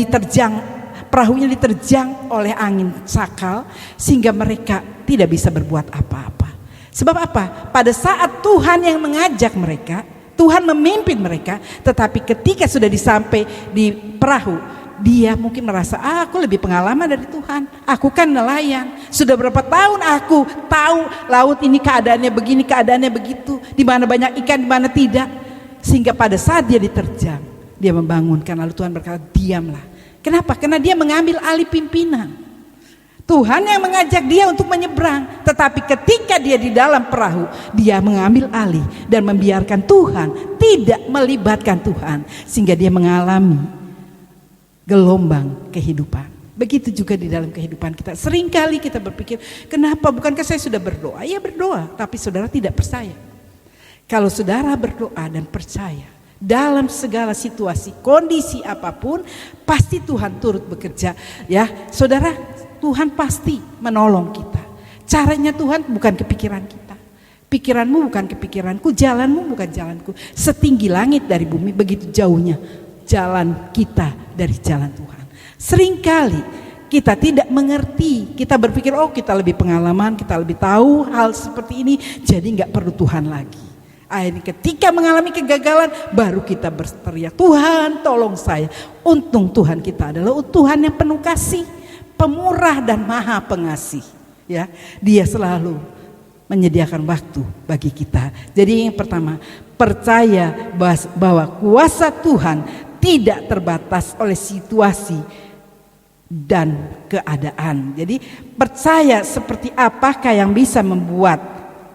perahunya diterjang oleh angin sakal sehingga mereka tidak bisa berbuat apa-apa. Sebab apa? Pada saat Tuhan yang mengajak mereka, Tuhan memimpin mereka, tetapi ketika sudah disampai di perahu, dia mungkin merasa, aku lebih pengalaman dari Tuhan. Aku kan nelayan. Sudah berapa tahun aku tahu laut ini keadaannya begini, keadaannya begitu. Di mana banyak ikan, di mana tidak. Sehingga pada saat dia diterjang, dia membangunkan. Lalu Tuhan berkata, diamlah. Kenapa? Karena dia mengambil alih pimpinan. Tuhan yang mengajak dia untuk menyeberang. Tetapi ketika dia di dalam perahu, dia mengambil alih dan membiarkan Tuhan, tidak melibatkan Tuhan. Sehingga dia mengalami gelombang kehidupan. Begitu juga di dalam kehidupan kita. Seringkali kita berpikir, kenapa? Bukankah saya sudah berdoa? Ya berdoa, tapi saudara tidak percaya. Kalau saudara berdoa dan percaya, dalam segala situasi, kondisi apapun, pasti Tuhan turut bekerja. Ya, saudara, Tuhan pasti menolong kita. Caranya Tuhan bukan kepikiran kita. Pikiranmu bukan kepikiranku, jalanmu bukan jalanku. Setinggi langit dari bumi, begitu jauhnya jalan kita dari jalan Tuhan. Seringkali kita tidak mengerti, kita berpikir kita lebih pengalaman, kita lebih tahu hal seperti ini, jadi gak perlu Tuhan lagi. Akhirnya ketika mengalami kegagalan, baru kita berteriak, Tuhan tolong saya. Untung Tuhan kita adalah Tuhan yang penuh kasih, pemurah dan maha pengasih. Ya, Dia selalu menyediakan waktu bagi kita. Jadi yang pertama, percaya bahwa kuasa Tuhan tidak terbatas oleh situasi dan keadaan. Jadi percaya seperti apakah yang bisa membuat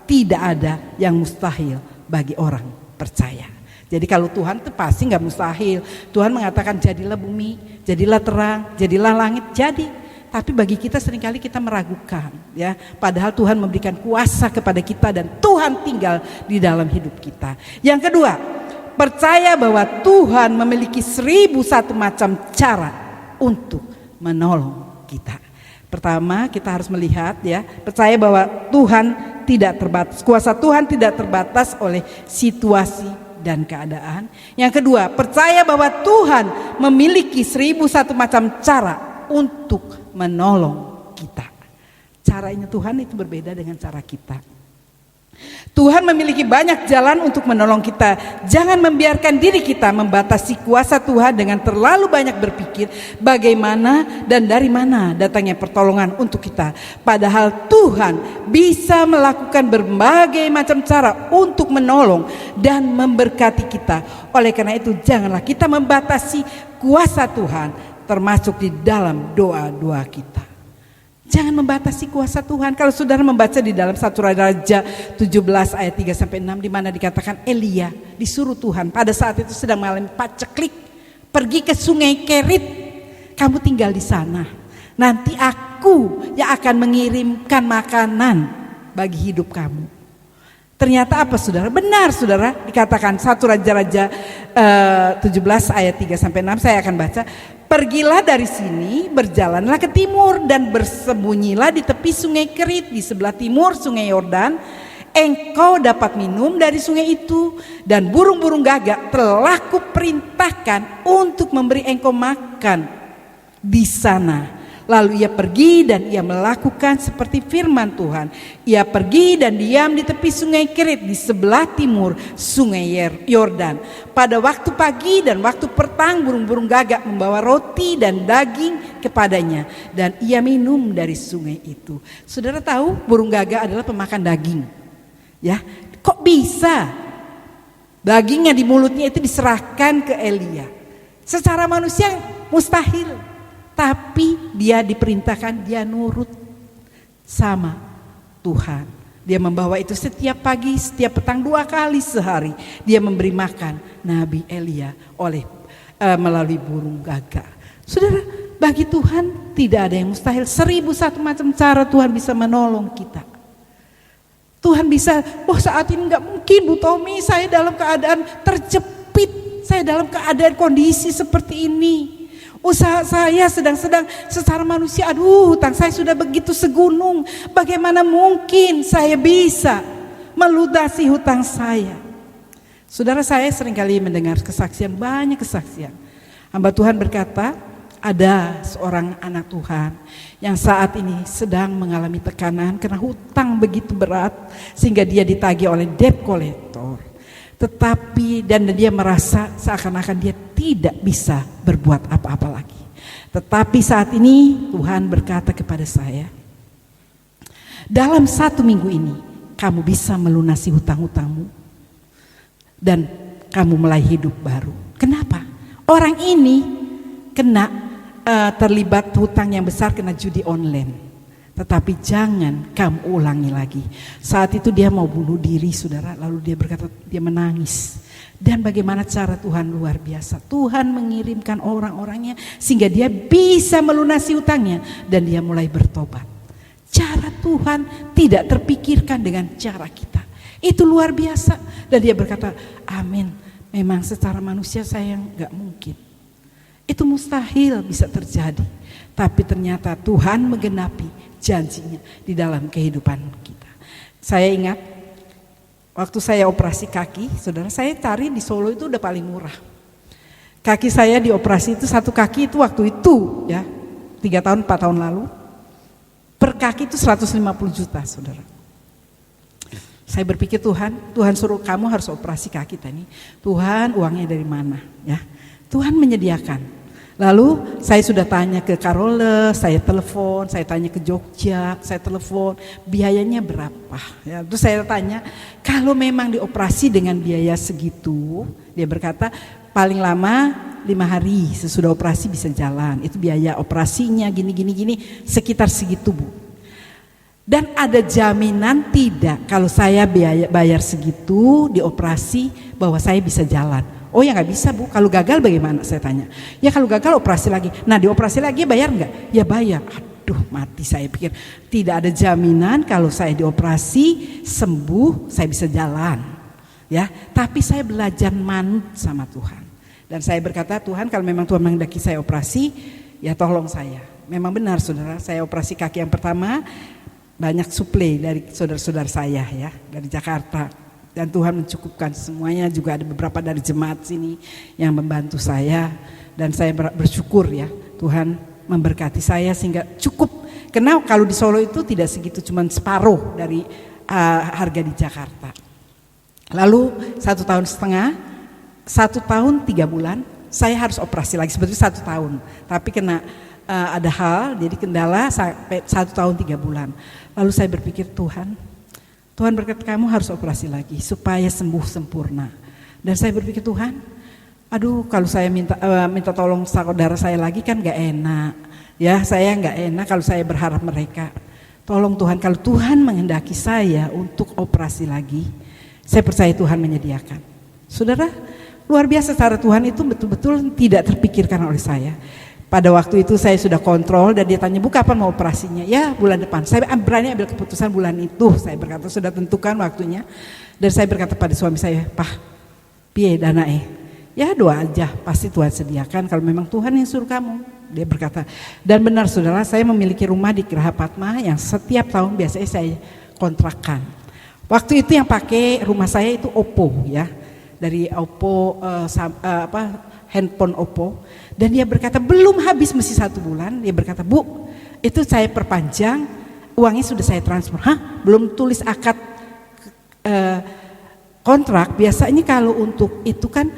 tidak ada yang mustahil bagi orang percaya. Jadi kalau Tuhan itu pasti gak mustahil. Tuhan mengatakan jadilah bumi, jadilah terang, jadilah langit, jadi. Tapi bagi kita seringkali kita meragukan, ya. Padahal Tuhan memberikan kuasa kepada kita dan Tuhan tinggal di dalam hidup kita. Yang kedua, percaya bahwa Tuhan memiliki 1001 macam cara untuk menolong kita. Pertama, kita harus melihat, ya, percaya bahwa Tuhan tidak terbatas, kuasa Tuhan tidak terbatas oleh situasi dan keadaan. Yang kedua, percaya bahwa Tuhan memiliki 1001 macam cara untuk menolong kita. Caranya Tuhan itu berbeda dengan cara kita. Tuhan memiliki banyak jalan untuk menolong kita. Jangan membiarkan diri kita membatasi kuasa Tuhan dengan terlalu banyak berpikir bagaimana dan dari mana datangnya pertolongan untuk kita. Padahal Tuhan bisa melakukan berbagai macam cara untuk menolong dan memberkati kita. Oleh karena itu janganlah kita membatasi kuasa Tuhan, termasuk di dalam doa-doa kita. Jangan membatasi kuasa Tuhan. Kalau saudara membaca di dalam 1 Raja 17 ayat 3-6 di mana dikatakan Elia disuruh Tuhan pada saat itu sedang mengalami paceklik, pergi ke sungai Kerit, kamu tinggal di sana. Nanti aku yang akan mengirimkan makanan bagi hidup kamu. Ternyata apa saudara? Benar saudara, dikatakan 1 Raja-Raja 17 ayat 3-6 saya akan baca. Pergilah dari sini, berjalanlah ke timur dan bersembunyilah di tepi sungai Kerit di sebelah timur sungai Yordan. Engkau dapat minum dari sungai itu dan burung-burung gagak telah kuperintahkan untuk memberi engkau makan di sana. Lalu ia pergi dan ia melakukan seperti firman Tuhan. Ia pergi dan diam di tepi sungai Kerit di sebelah timur sungai Yordan. Pada waktu pagi dan waktu petang burung-burung gagak membawa roti dan daging kepadanya. Dan ia minum dari sungai itu. Saudara tahu burung gagak adalah pemakan daging. Ya, kok bisa dagingnya di mulutnya itu diserahkan ke Elia? Secara manusia mustahil. Tapi dia diperintahkan, dia nurut sama Tuhan. Dia membawa itu setiap pagi, setiap petang 2 kali sehari. Dia memberi makan Nabi Elia melalui burung gagak. Saudara, bagi Tuhan tidak ada yang mustahil. 1001 macam cara Tuhan bisa menolong kita. Tuhan bisa, saat ini gak mungkin Bu Tommy, saya dalam keadaan terjepit. Saya dalam keadaan kondisi seperti ini. Usaha saya sedang-sedang secara manusia, hutang saya sudah begitu segunung. Bagaimana mungkin saya bisa melunasi hutang saya? Saudara, saya seringkali mendengar kesaksian, banyak kesaksian. Hamba Tuhan berkata, ada seorang anak Tuhan yang saat ini sedang mengalami tekanan karena hutang begitu berat sehingga dia ditagih oleh debt collector. Tetapi dan dia merasa seakan-akan dia tidak bisa berbuat apa-apa lagi. Tetapi saat ini Tuhan berkata kepada saya, dalam 1 minggu ini kamu bisa melunasi hutang-hutangmu dan kamu mulai hidup baru. Kenapa? Orang ini terlibat hutang yang besar kena judi online. Tetapi jangan kamu ulangi lagi. Saat itu dia mau bunuh diri, saudara. Lalu dia berkata, dia menangis. Dan bagaimana cara Tuhan luar biasa. Tuhan mengirimkan orang-orangnya sehingga dia bisa melunasi hutangnya. Dan dia mulai bertobat. Cara Tuhan tidak terpikirkan dengan cara kita. Itu luar biasa. Dan dia berkata, amin. Memang secara manusia saya gak mungkin. Itu mustahil bisa terjadi. Tapi ternyata Tuhan menggenapi janjinya di dalam kehidupan kita. Saya ingat waktu saya operasi kaki, saudara, saya cari di Solo itu udah paling murah. Kaki saya dioperasi itu, satu kaki itu waktu itu ya 3 tahun 4 tahun lalu, per kaki itu 150 juta, saudara. Saya berpikir Tuhan suruh kamu harus operasi kaki tadi. Tuhan, uangnya dari mana ya? Tuhan menyediakan. Lalu saya sudah tanya ke Carole, saya telepon, saya tanya ke Jogja, saya telepon, biayanya berapa? Ya, terus saya tanya, kalau memang dioperasi dengan biaya segitu, dia berkata paling lama 5 hari sesudah operasi bisa jalan. Itu biaya operasinya gini, sekitar segitu, Bu. Dan ada jaminan tidak kalau saya bayar segitu dioperasi bahwa saya bisa jalan? Oh ya gak bisa, Bu, kalau gagal bagaimana? Saya tanya. Ya kalau gagal operasi lagi. Nah dioperasi lagi bayar gak? Ya bayar. Aduh mati, saya pikir tidak ada jaminan kalau saya dioperasi sembuh saya bisa jalan. Ya, tapi saya belajar manut sama Tuhan. Dan saya berkata, Tuhan kalau memang Tuhan menghendaki saya operasi, ya tolong saya. Memang benar, saudara, saya operasi kaki yang pertama banyak suplai dari saudara-saudara saya ya, dari Jakarta. Dan Tuhan mencukupkan semuanya, juga ada beberapa dari jemaat sini yang membantu saya. Dan saya bersyukur ya, Tuhan memberkati saya sehingga cukup. Karena kalau di Solo itu tidak segitu, cuma separuh dari harga di Jakarta. Lalu 1,5 tahun, 1 tahun 3 bulan, saya harus operasi lagi, sebetulnya 1 tahun. Tapi kena ada hal, jadi kendala sampai 1 tahun 3 bulan. Lalu saya berpikir, Tuhan berkata kamu harus operasi lagi supaya sembuh sempurna. Dan saya berpikir, Tuhan, aduh kalau saya minta tolong saudara saya lagi kan gak enak. Ya saya gak enak kalau saya berharap mereka. Tolong Tuhan, kalau Tuhan menghendaki saya untuk operasi lagi, saya percaya Tuhan menyediakan. Saudara, luar biasa cara Tuhan itu betul-betul tidak terpikirkan oleh saya. Pada waktu itu saya sudah kontrol dan dia tanya, Bu kapan mau operasinya? Ya bulan depan. Saya berani ambil keputusan bulan itu. Saya berkata sudah tentukan waktunya. Dan saya berkata pada suami saya, Pak, piye danae? Ya doa aja, pasti Tuhan sediakan kalau memang Tuhan yang suruh kamu. Dia berkata, dan benar saudara, saya memiliki rumah di Geraha Padma yang setiap tahun biasanya saya kontrakkan. Waktu itu yang pakai rumah saya itu Oppo ya. Dari Oppo handphone Oppo. Dan dia berkata belum habis mesti 1 bulan. Dia berkata, Bu itu saya perpanjang, uangnya sudah saya transfer. Hah? Belum tulis akad kontrak. Biasanya kalau untuk itu kan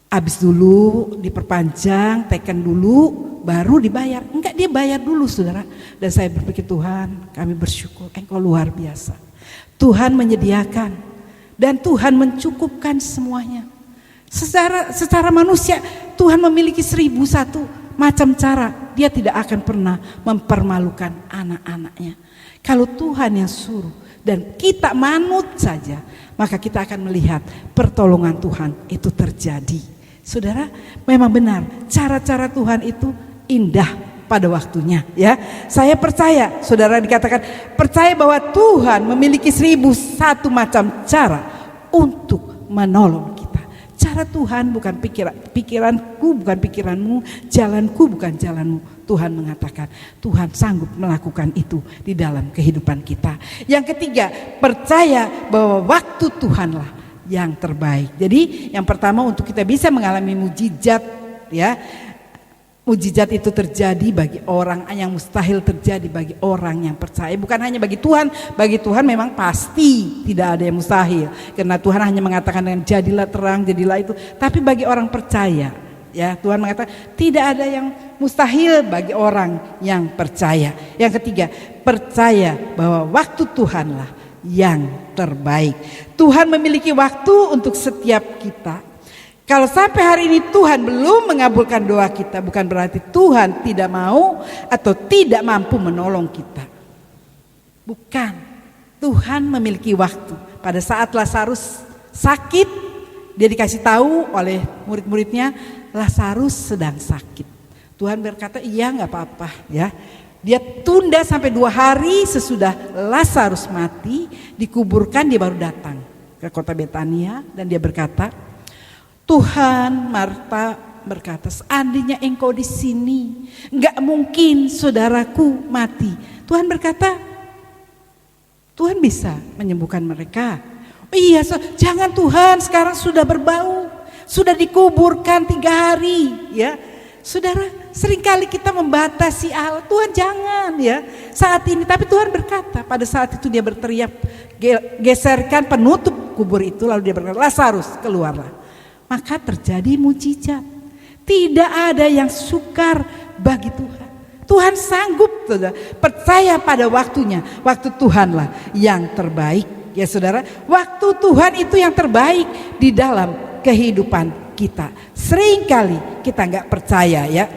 habis dulu, diperpanjang, teken dulu, baru dibayar. Enggak, dia bayar dulu saudara. Dan saya berpikir, Tuhan kami bersyukur, Engkau luar biasa. Tuhan menyediakan dan Tuhan mencukupkan semuanya. Secara manusia Tuhan memiliki 1001 macam cara. Dia tidak akan pernah mempermalukan anak-anaknya. Kalau Tuhan yang suruh dan kita manut saja, maka kita akan melihat pertolongan Tuhan itu terjadi. Saudara, memang benar cara-cara Tuhan itu indah pada waktunya ya. Saya percaya, saudara dikatakan percaya bahwa Tuhan memiliki 1001 macam cara untuk menolong kita. Bicara Tuhan bukan pikiranku bukan pikiranmu, jalanku bukan jalanmu. Tuhan mengatakan Tuhan sanggup melakukan itu di dalam kehidupan kita. Yang ketiga, percaya bahwa waktu Tuhanlah yang terbaik. Jadi yang pertama untuk kita bisa mengalami mujizat, ya. Mujizat itu terjadi bagi orang yang mustahil terjadi bagi orang yang percaya. Bukan hanya bagi Tuhan memang pasti tidak ada yang mustahil. Karena Tuhan hanya mengatakan dengan jadilah terang, jadilah itu. Tapi bagi orang percaya, ya Tuhan mengatakan tidak ada yang mustahil bagi orang yang percaya. Yang ketiga, percaya bahwa waktu Tuhanlah yang terbaik. Tuhan memiliki waktu untuk setiap kita. Kalau sampai hari ini Tuhan belum mengabulkan doa kita, bukan berarti Tuhan tidak mau atau tidak mampu menolong kita. Bukan. Tuhan memiliki waktu. Pada saat Lazarus sakit, dia dikasih tahu oleh murid-muridnya, Lazarus sedang sakit. Tuhan berkata, iya gak apa-apa ya. Dia tunda sampai 2 hari sesudah Lazarus mati, dikuburkan, dia baru datang ke kota Betania dan dia berkata, Tuhan, Marta berkata, seandainya engkau di sini, enggak mungkin saudaraku mati. Tuhan berkata, Tuhan bisa menyembuhkan mereka. Oh iya, jangan Tuhan, sekarang sudah berbau, sudah dikuburkan 3 hari, ya. Saudara, seringkali kita membatasi Allah. Tuhan jangan ya saat ini. Tapi Tuhan berkata, pada saat itu dia berteriak, geserkan penutup kubur itu, lalu dia berkata, Lazarus keluarlah. Maka terjadi mujizat. Tidak ada yang sukar bagi Tuhan. Tuhan sanggup, saudara. Percaya pada waktunya. Waktu Tuhanlah yang terbaik. Ya saudara, waktu Tuhan itu yang terbaik di dalam kehidupan kita. Seringkali kita gak percaya ya.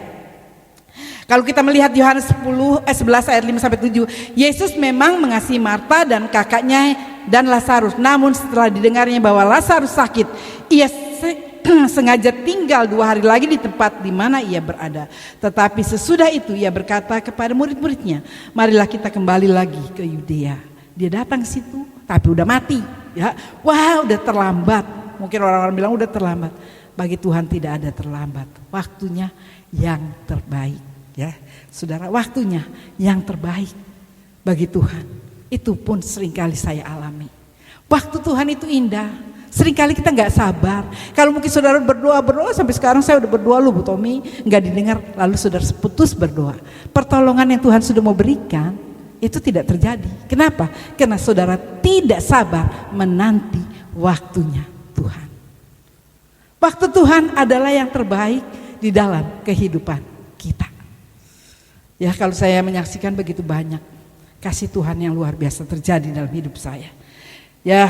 Kalau kita melihat Yohanes 11 ayat 5-7, Yesus memang mengasihi Marta dan kakaknya dan Lazarus. Namun setelah didengarnya bahwa Lazarus sakit, ia sengaja tinggal 2 hari lagi di tempat di mana ia berada. Tetapi sesudah itu ia berkata kepada murid-muridnya, marilah kita kembali lagi ke Yudea. Dia datang ke situ, tapi udah mati. Ya, wah udah terlambat. Mungkin orang-orang bilang udah terlambat. Bagi Tuhan tidak ada terlambat. Waktunya yang terbaik. Ya, saudara, waktunya yang terbaik bagi Tuhan. Itu pun seringkali saya alami. Waktu Tuhan itu indah. Seringkali kita gak sabar. Kalau mungkin saudara berdoa sampai sekarang saya udah berdoa lu Bu Tommy, gak didengar, lalu saudara putus berdoa. Pertolongan yang Tuhan sudah mau berikan itu tidak terjadi. Kenapa? Karena saudara tidak sabar menanti waktunya Tuhan. Waktu Tuhan adalah yang terbaik di dalam kehidupan kita. Ya, kalau saya menyaksikan begitu banyak kasih Tuhan yang luar biasa terjadi dalam hidup saya. Ya,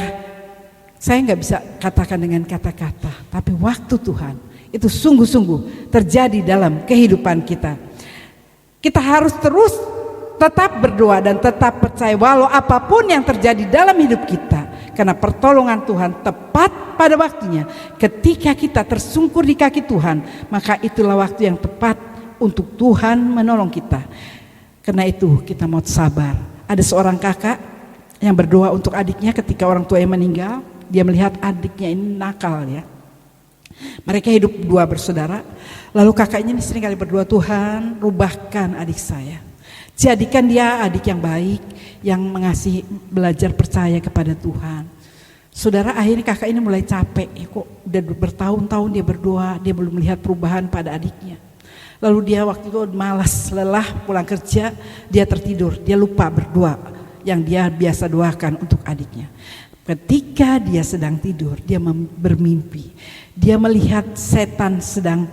saya nggak bisa katakan dengan kata-kata, tapi waktu Tuhan itu sungguh-sungguh terjadi dalam kehidupan kita. Kita harus terus tetap berdoa dan tetap percaya walau apapun yang terjadi dalam hidup kita. Karena pertolongan Tuhan tepat pada waktunya. Ketika kita tersungkur di kaki Tuhan, maka itulah waktu yang tepat untuk Tuhan menolong kita. Karena itu kita mau sabar. Ada seorang kakak yang berdoa untuk adiknya ketika orang tuanya meninggal. Dia melihat adiknya ini nakal ya. Mereka hidup 2 bersaudara. Lalu kakaknya ini sering kali berdoa, Tuhan rubahkan adik saya. Jadikan dia adik yang baik, yang mengasihi, belajar percaya kepada Tuhan. Saudara, akhirnya kakak ini mulai capek. Kok udah bertahun-tahun dia berdoa, dia belum melihat perubahan pada adiknya. Lalu dia waktu itu malas, lelah, pulang kerja, dia tertidur. Dia lupa berdoa yang dia biasa doakan untuk adiknya. Ketika dia sedang tidur, dia bermimpi. Dia melihat setan sedang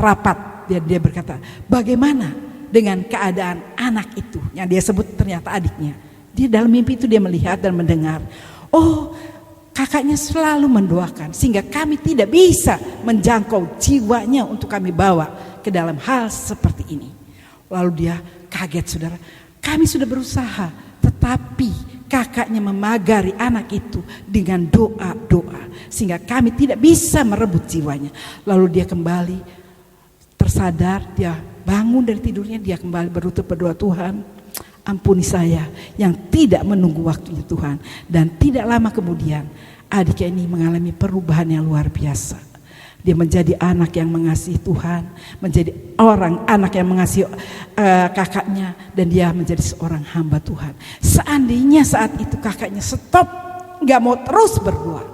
rapat. Dia berkata, bagaimana dengan keadaan anak itu yang dia sebut ternyata adiknya. Dia dalam mimpi itu dia melihat dan mendengar. Oh, kakaknya selalu mendoakan sehingga kami tidak bisa menjangkau jiwanya untuk kami bawa ke dalam hal seperti ini. Lalu dia kaget, saudara. Kami sudah berusaha, tetapi kakaknya memagari anak itu dengan doa-doa sehingga kami tidak bisa merebut jiwanya. Lalu dia kembali tersadar, dia bangun dari tidurnya, dia kembali berdoa, Tuhan ampuni saya yang tidak menunggu waktunya Tuhan. Dan tidak lama kemudian Adiknya ini mengalami perubahan yang luar biasa. Dia menjadi anak yang mengasihi Tuhan, menjadi anak yang mengasihi kakaknya, dan dia menjadi seorang hamba Tuhan. Seandainya saat itu kakaknya stop, gak mau terus berdoa,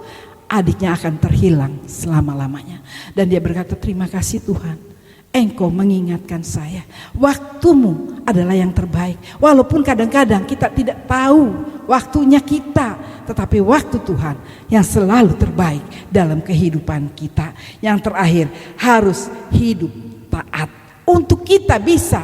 adiknya akan terhilang selama-lamanya. Dan dia berkata, terima kasih Tuhan, Engkau mengingatkan saya, waktumu adalah yang terbaik. Walaupun kadang-kadang kita tidak tahu waktunya kita, tetapi waktu Tuhan yang selalu terbaik dalam kehidupan kita. Yang terakhir, harus hidup taat. Untuk kita bisa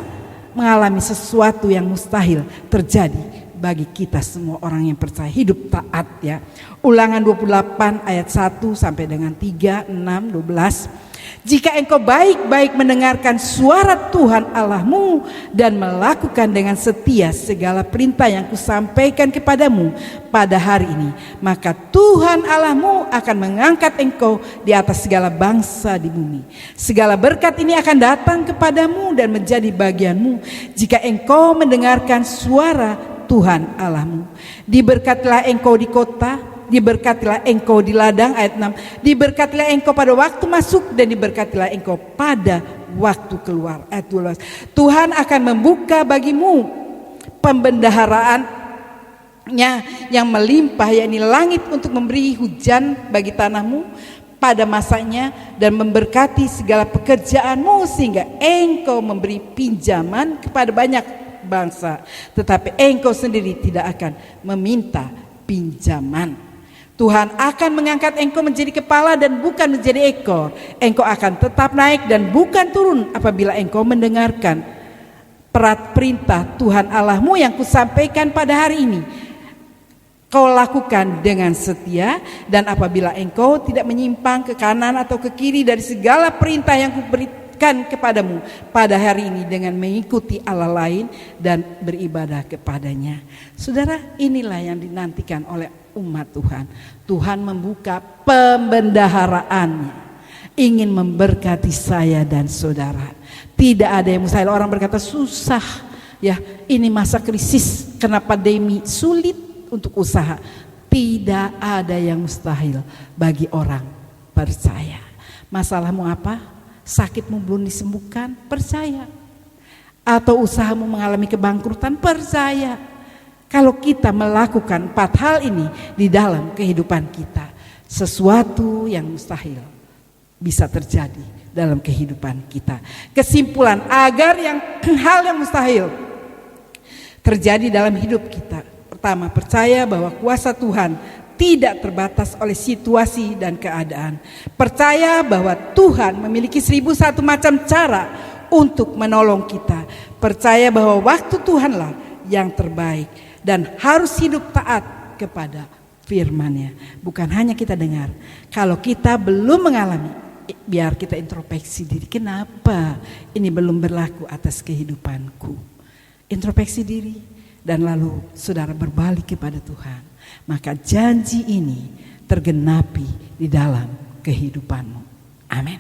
mengalami sesuatu yang mustahil terjadi bagi kita semua orang yang percaya, hidup taat ya. Ulangan 28 ayat 1 sampai dengan 3, 6, 12. Jika engkau baik-baik mendengarkan suara Tuhan Allahmu dan melakukan dengan setia segala perintah yang kusampaikan kepadamu pada hari ini, maka Tuhan Allahmu akan mengangkat engkau di atas segala bangsa di bumi. Segala berkat ini akan datang kepadamu dan menjadi bagianmu jika engkau mendengarkan suara Tuhan Allahmu. Diberkatilah engkau di kota, diberkatilah engkau di ladang, ayat 6. Diberkatilah engkau pada waktu masuk dan diberkatilah engkau pada waktu keluar, ayat 12. Tuhan akan membuka bagimu pembendaharaannya yang melimpah, yakni langit, untuk memberi hujan bagi tanahmu pada masanya dan memberkati segala pekerjaanmu, sehingga engkau memberi pinjaman kepada banyak bangsa, tetapi engkau sendiri tidak akan meminta pinjaman. Tuhan akan mengangkat engkau menjadi kepala dan bukan menjadi ekor. Engkau akan tetap naik dan bukan turun apabila engkau mendengarkan perintah Tuhan Allahmu yang kusampaikan pada hari ini. Kau lakukan dengan setia, dan apabila engkau tidak menyimpang ke kanan atau ke kiri dari segala perintah yang kuberikan kepadamu pada hari ini dengan mengikuti Allah lain dan beribadah kepadanya. Saudara, inilah yang dinantikan oleh umat Tuhan. Tuhan membuka pembendaharaannya, ingin memberkati saya dan saudara. Tidak ada yang mustahil. Orang berkata susah ya, ini masa krisis karena pandemi, sulit untuk usaha. Tidak ada yang mustahil bagi orang percaya. Masalahmu apa? Sakitmu belum disembuhkan? Percaya. Atau usahamu mengalami kebangkrutan? Percaya. Kalau kita melakukan 4 hal ini di dalam kehidupan kita, sesuatu yang mustahil bisa terjadi dalam kehidupan kita. Kesimpulan, agar hal yang mustahil terjadi dalam hidup kita. Pertama, percaya bahwa kuasa Tuhan tidak terbatas oleh situasi dan keadaan. Percaya bahwa Tuhan memiliki 1001 macam cara untuk menolong kita. Percaya bahwa waktu Tuhanlah yang terbaik. Dan harus hidup taat kepada firman-Nya. Bukan hanya kita dengar. Kalau kita belum mengalami, biar kita introspeksi diri. Kenapa ini belum berlaku atas kehidupanku? Introspeksi diri. Dan lalu saudara berbalik kepada Tuhan. Maka janji ini tergenapi di dalam kehidupanmu. Amin.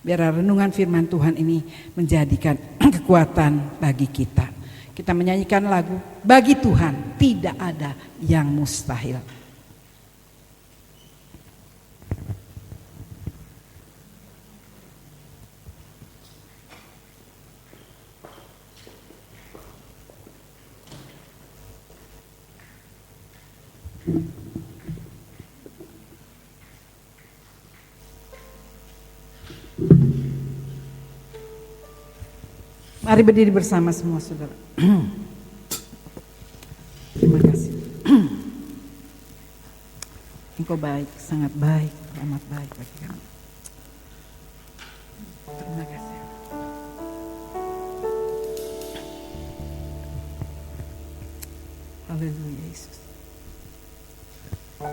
Biar renungan firman Tuhan ini menjadikan kekuatan bagi kita. Kita menyanyikan lagu, bagi Tuhan tidak ada yang mustahil. Mari berdiri bersama semua saudara. Terima kasih. Engkau baik, sangat baik, amat baik bagi kami. Terima kasih. Haleluya Yesus. Ku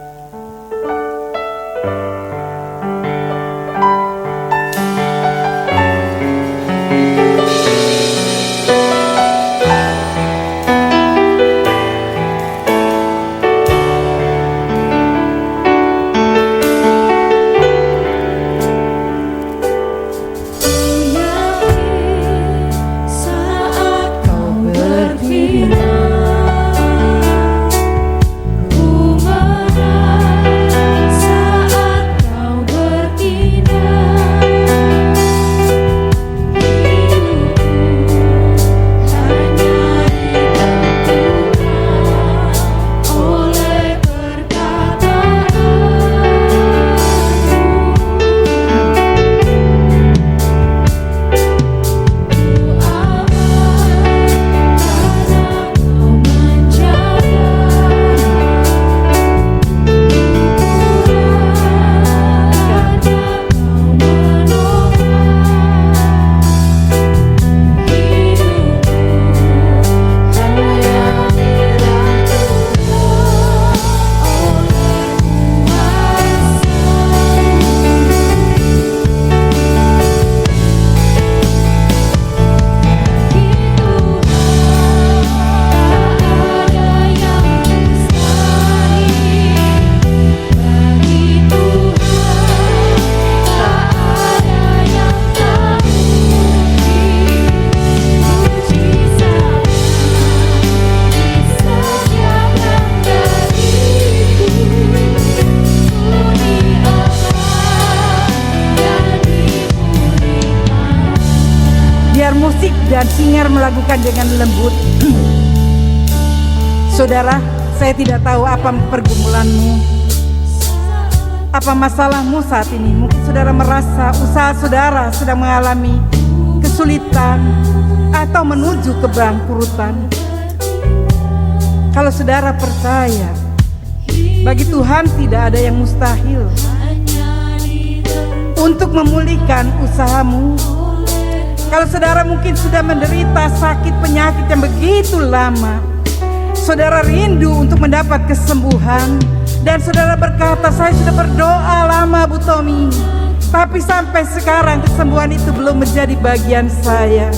dan singar melakukan dengan lembut. Saudara, saya tidak tahu apa pergumulanmu, apa masalahmu saat ini. Mungkin saudara merasa usaha saudara sedang mengalami kesulitan atau menuju kebangkrutan. Kalau saudara percaya, bagi Tuhan tidak ada yang mustahil untuk memulihkan usahamu. Kalau saudara mungkin sudah menderita sakit penyakit yang begitu lama, saudara rindu untuk mendapat kesembuhan, dan saudara berkata, saya sudah berdoa lama Bu Tommy, tapi sampai sekarang kesembuhan itu belum menjadi bagian saya.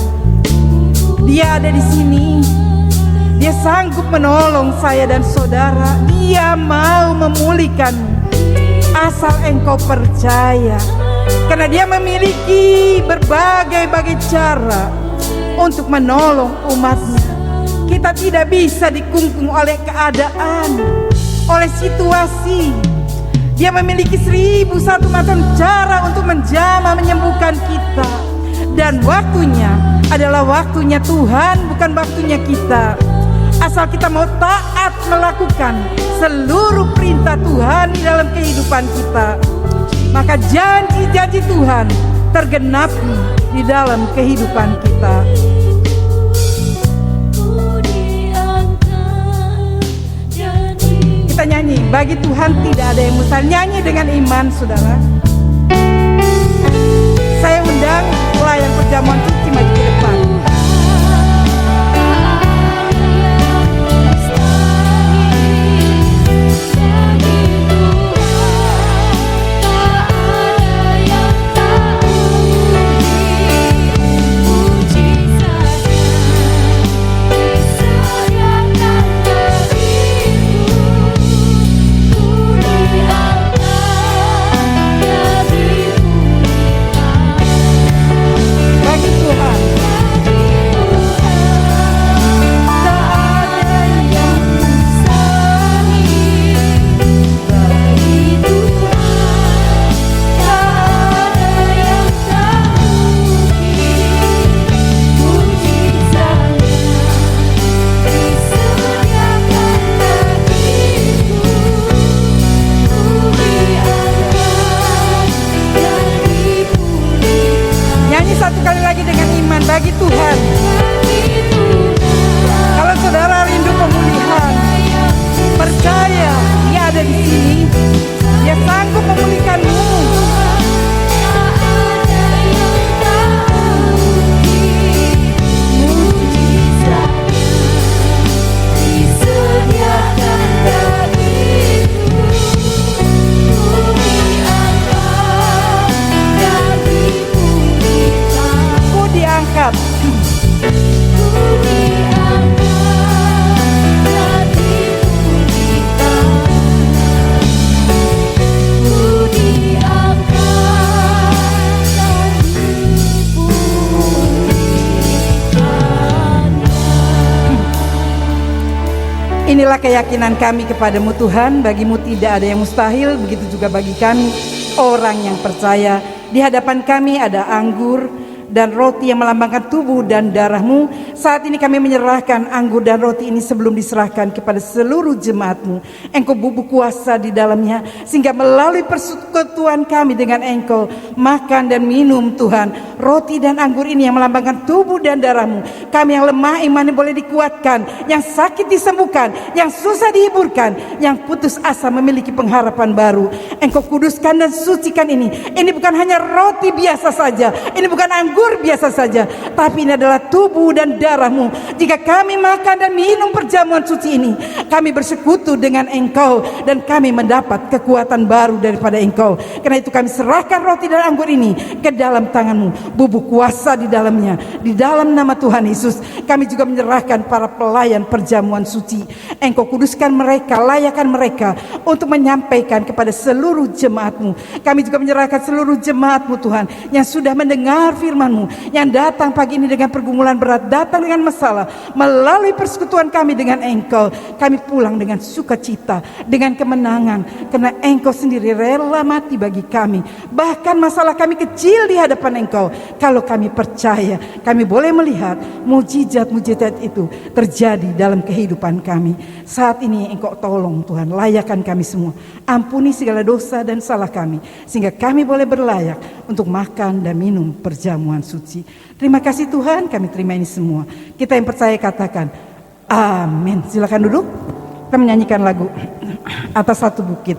Dia ada di sini. Dia sanggup menolong saya dan saudara. Dia mau memulihkanmu, asal engkau percaya. Karena dia memiliki berbagai cara untuk menolong umatnya. Kita tidak bisa dikungkung oleh keadaan, oleh situasi. Dia memiliki 1001 macam cara untuk menjamah menyembuhkan kita. Dan waktunya adalah waktunya Tuhan, bukan waktunya kita. Asal kita mau taat melakukan seluruh perintah Tuhan di dalam kehidupan kita, maka janji-janji Tuhan tergenapi di dalam kehidupan kita. Kita nyanyi, bagi Tuhan tidak ada yang mustahil. Nyanyi dengan iman, saudara. Saya undang pelayan perjamuan suci maju ke depan. Bagi Tuhan. Kalau saudara rindu pemulihan, percaya Dia ada di sini. Dia sanggup memulihkanmu. Diangkat. Inilah keyakinan kami kepadamu Tuhan, bagimu tidak ada yang mustahil, begitu juga bagi kami orang yang percaya. Di hadapan kami ada anggur dan roti yang melambangkan tubuh dan darahmu. Saat ini kami menyerahkan anggur dan roti ini sebelum diserahkan kepada seluruh jemaatmu. Engkau bubuk kuasa di dalamnya, sehingga melalui persekutuan kami dengan Engkau makan dan minum Tuhan roti dan anggur ini yang melambangkan tubuh dan darahmu. Kami yang lemah imannya boleh dikuatkan, yang sakit disembuhkan, yang susah dihiburkan, yang putus asa memiliki pengharapan baru. Engkau kuduskan dan sucikan ini. Ini bukan hanya roti biasa saja, ini bukan anggur biasa saja, tapi ini adalah tubuh dan darahmu. Jika kami makan dan minum perjamuan suci ini, kami bersekutu dengan Engkau dan kami mendapat kekuatan baru daripada Engkau. Karena itu kami serahkan roti dan anggur ini ke dalam tanganmu, bubuk kuasa di dalamnya. Di dalam nama Tuhan Yesus, kami juga menyerahkan para pelayan perjamuan suci. Engkau kuduskan mereka, layakkan mereka untuk menyampaikan kepada seluruh jemaatmu. Kami juga menyerahkan seluruh jemaatmu Tuhan, yang sudah mendengar firman firman-Mu yang datang pagi ini dengan pergumulan berat, datang dengan masalah. Melalui persekutuan kami dengan Engkau, kami pulang dengan sukacita, dengan kemenangan, karena Engkau sendiri rela mati bagi kami. Bahkan masalah kami kecil di hadapan Engkau. Kalau kami percaya, kami boleh melihat mujizat-mujizat itu terjadi dalam kehidupan kami. Saat ini Engkau tolong Tuhan, layakkan kami semua. Ampuni segala dosa dan salah kami, sehingga kami boleh berlayak untuk makan dan minum perjamuan suci. Terima kasih Tuhan, kami terima ini semua. Kita yang percaya katakan amin. Silakan duduk. Kita menyanyikan lagu Atas Satu Bukit.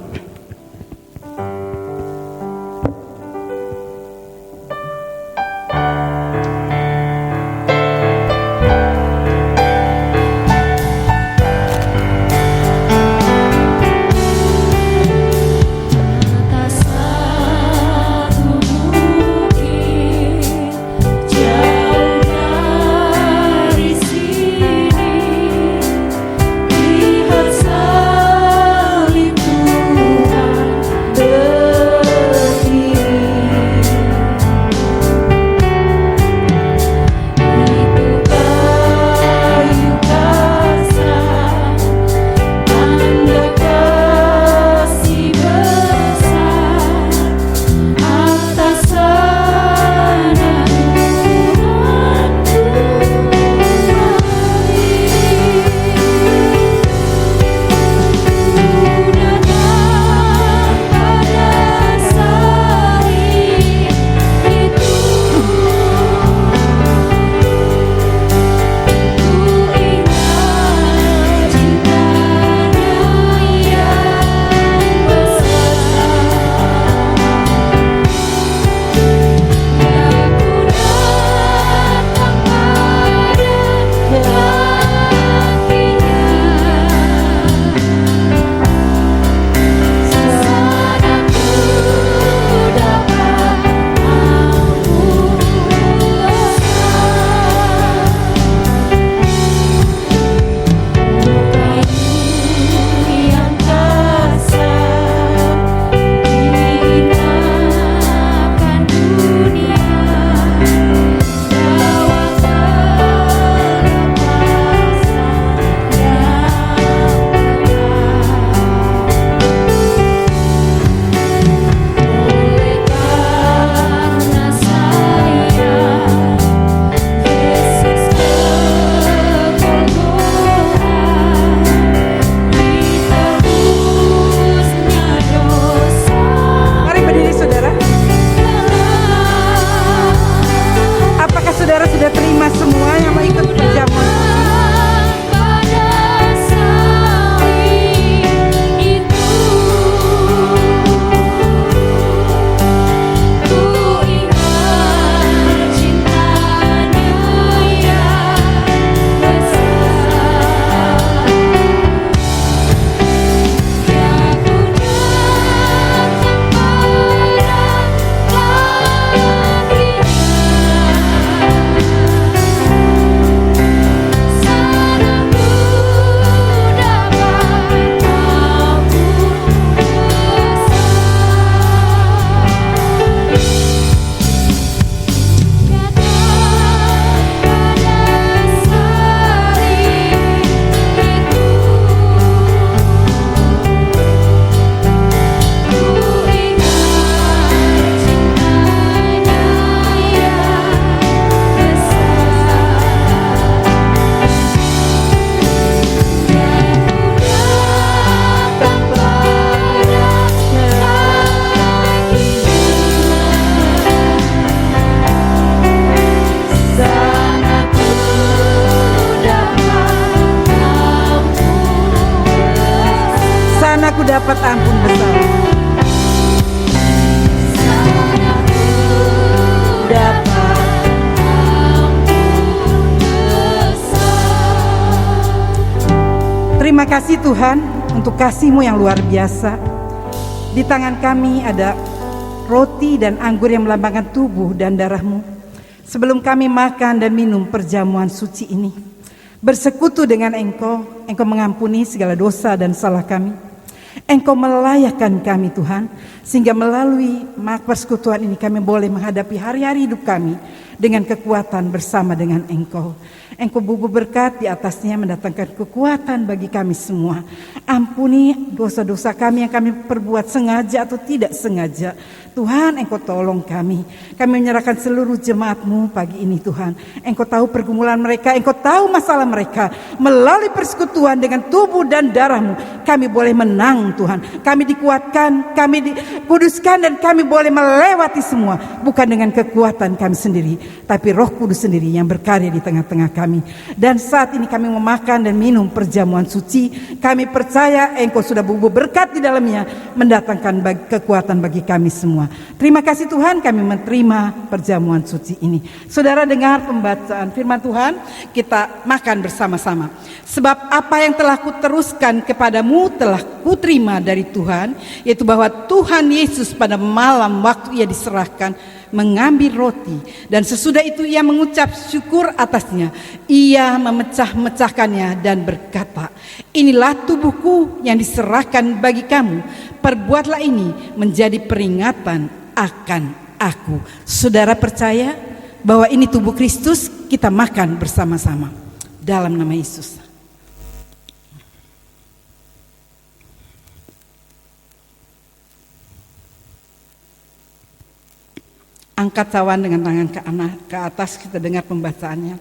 Aku dapat ampun besar. Terima kasih Tuhan untuk kasih-Mu yang luar biasa. Di tangan kami ada roti dan anggur yang melambangkan tubuh dan darah-Mu. Sebelum kami makan dan minum perjamuan suci ini, bersekutu dengan Engkau, Engkau mengampuni segala dosa dan salah kami. Engkau melayakkan kami Tuhan, sehingga melalui persekutuan ini kami boleh menghadapi hari-hari hidup kami dengan kekuatan bersama dengan Engkau. Engkau bubuh berkat di atasnya, mendatangkan kekuatan bagi kami semua. Ampuni dosa-dosa kami yang kami perbuat sengaja atau tidak sengaja. Tuhan, Engkau tolong kami. Kami menyerahkan seluruh jemaat-Mu pagi ini Tuhan. Engkau tahu pergumulan mereka, Engkau tahu masalah mereka. Melalui persekutuan dengan tubuh dan darah-Mu, kami boleh menang Tuhan. Kami dikuatkan, kami dikuduskan, dan kami boleh melewati semua. Bukan dengan kekuatan kami sendiri, tapi Roh Kudus sendiri yang berkarya di tengah-tengah kami. Dan saat ini kami memakan dan minum perjamuan suci. Kami percaya Engkau sudah bubuh berkat di dalamnya, mendatangkan kekuatan bagi kami semua. Terima kasih Tuhan, kami menerima perjamuan suci ini. Saudara, dengar pembacaan firman Tuhan, kita makan bersama-sama. Sebab apa yang telah kuteruskan kepadamu telah kuterima dari Tuhan, yaitu bahwa Tuhan Yesus pada malam waktu ia diserahkan mengambil roti, dan sesudah itu ia mengucap syukur atasnya. Ia memecah-mecahkannya dan berkata, inilah tubuhku yang diserahkan bagi kamu. Perbuatlah ini menjadi peringatan akan aku. Saudara percaya bahwa ini tubuh Kristus? Kita makan bersama-sama dalam nama Yesus. Angkat cawan dengan tangan ke atas, kita dengar pembacaannya.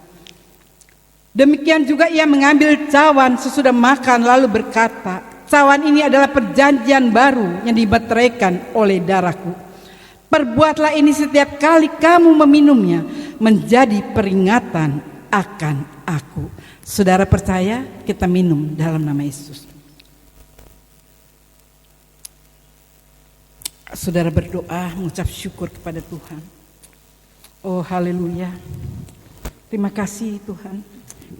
Demikian juga ia mengambil cawan sesudah makan lalu berkata, cawan ini adalah perjanjian baru yang dimeteraikan oleh darahku. Perbuatlah ini setiap kali kamu meminumnya menjadi peringatan akan aku. Saudara percaya? Kita minum dalam nama Yesus. Saudara berdoa, mengucap syukur kepada Tuhan. Oh haleluya. Terima kasih Tuhan.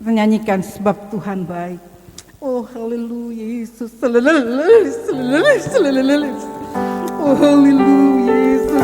Kita nyanyikan sebab Tuhan baik. Oh haleluya Yesus. Oh haleluya Yesus.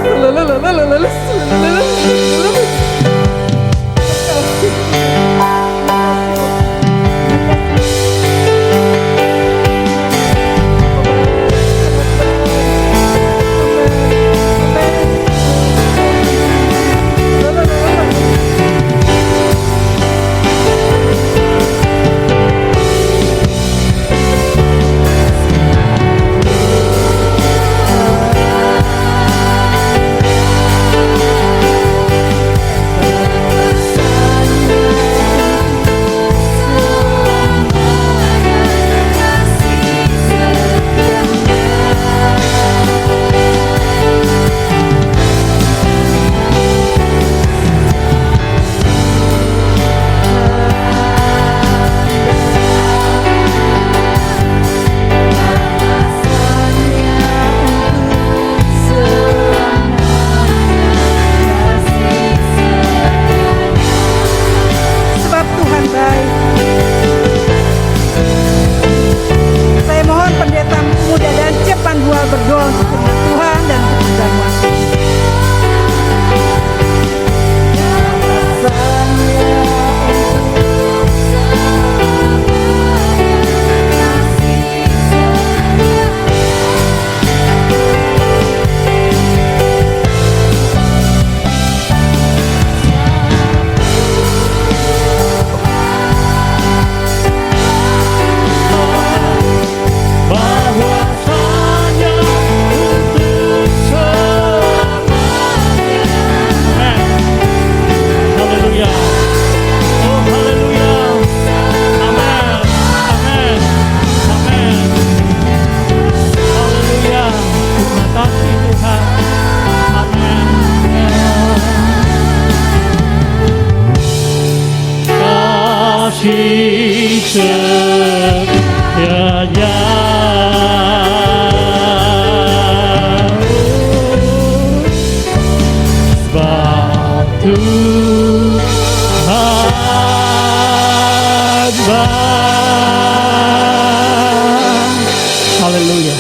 Haleluya.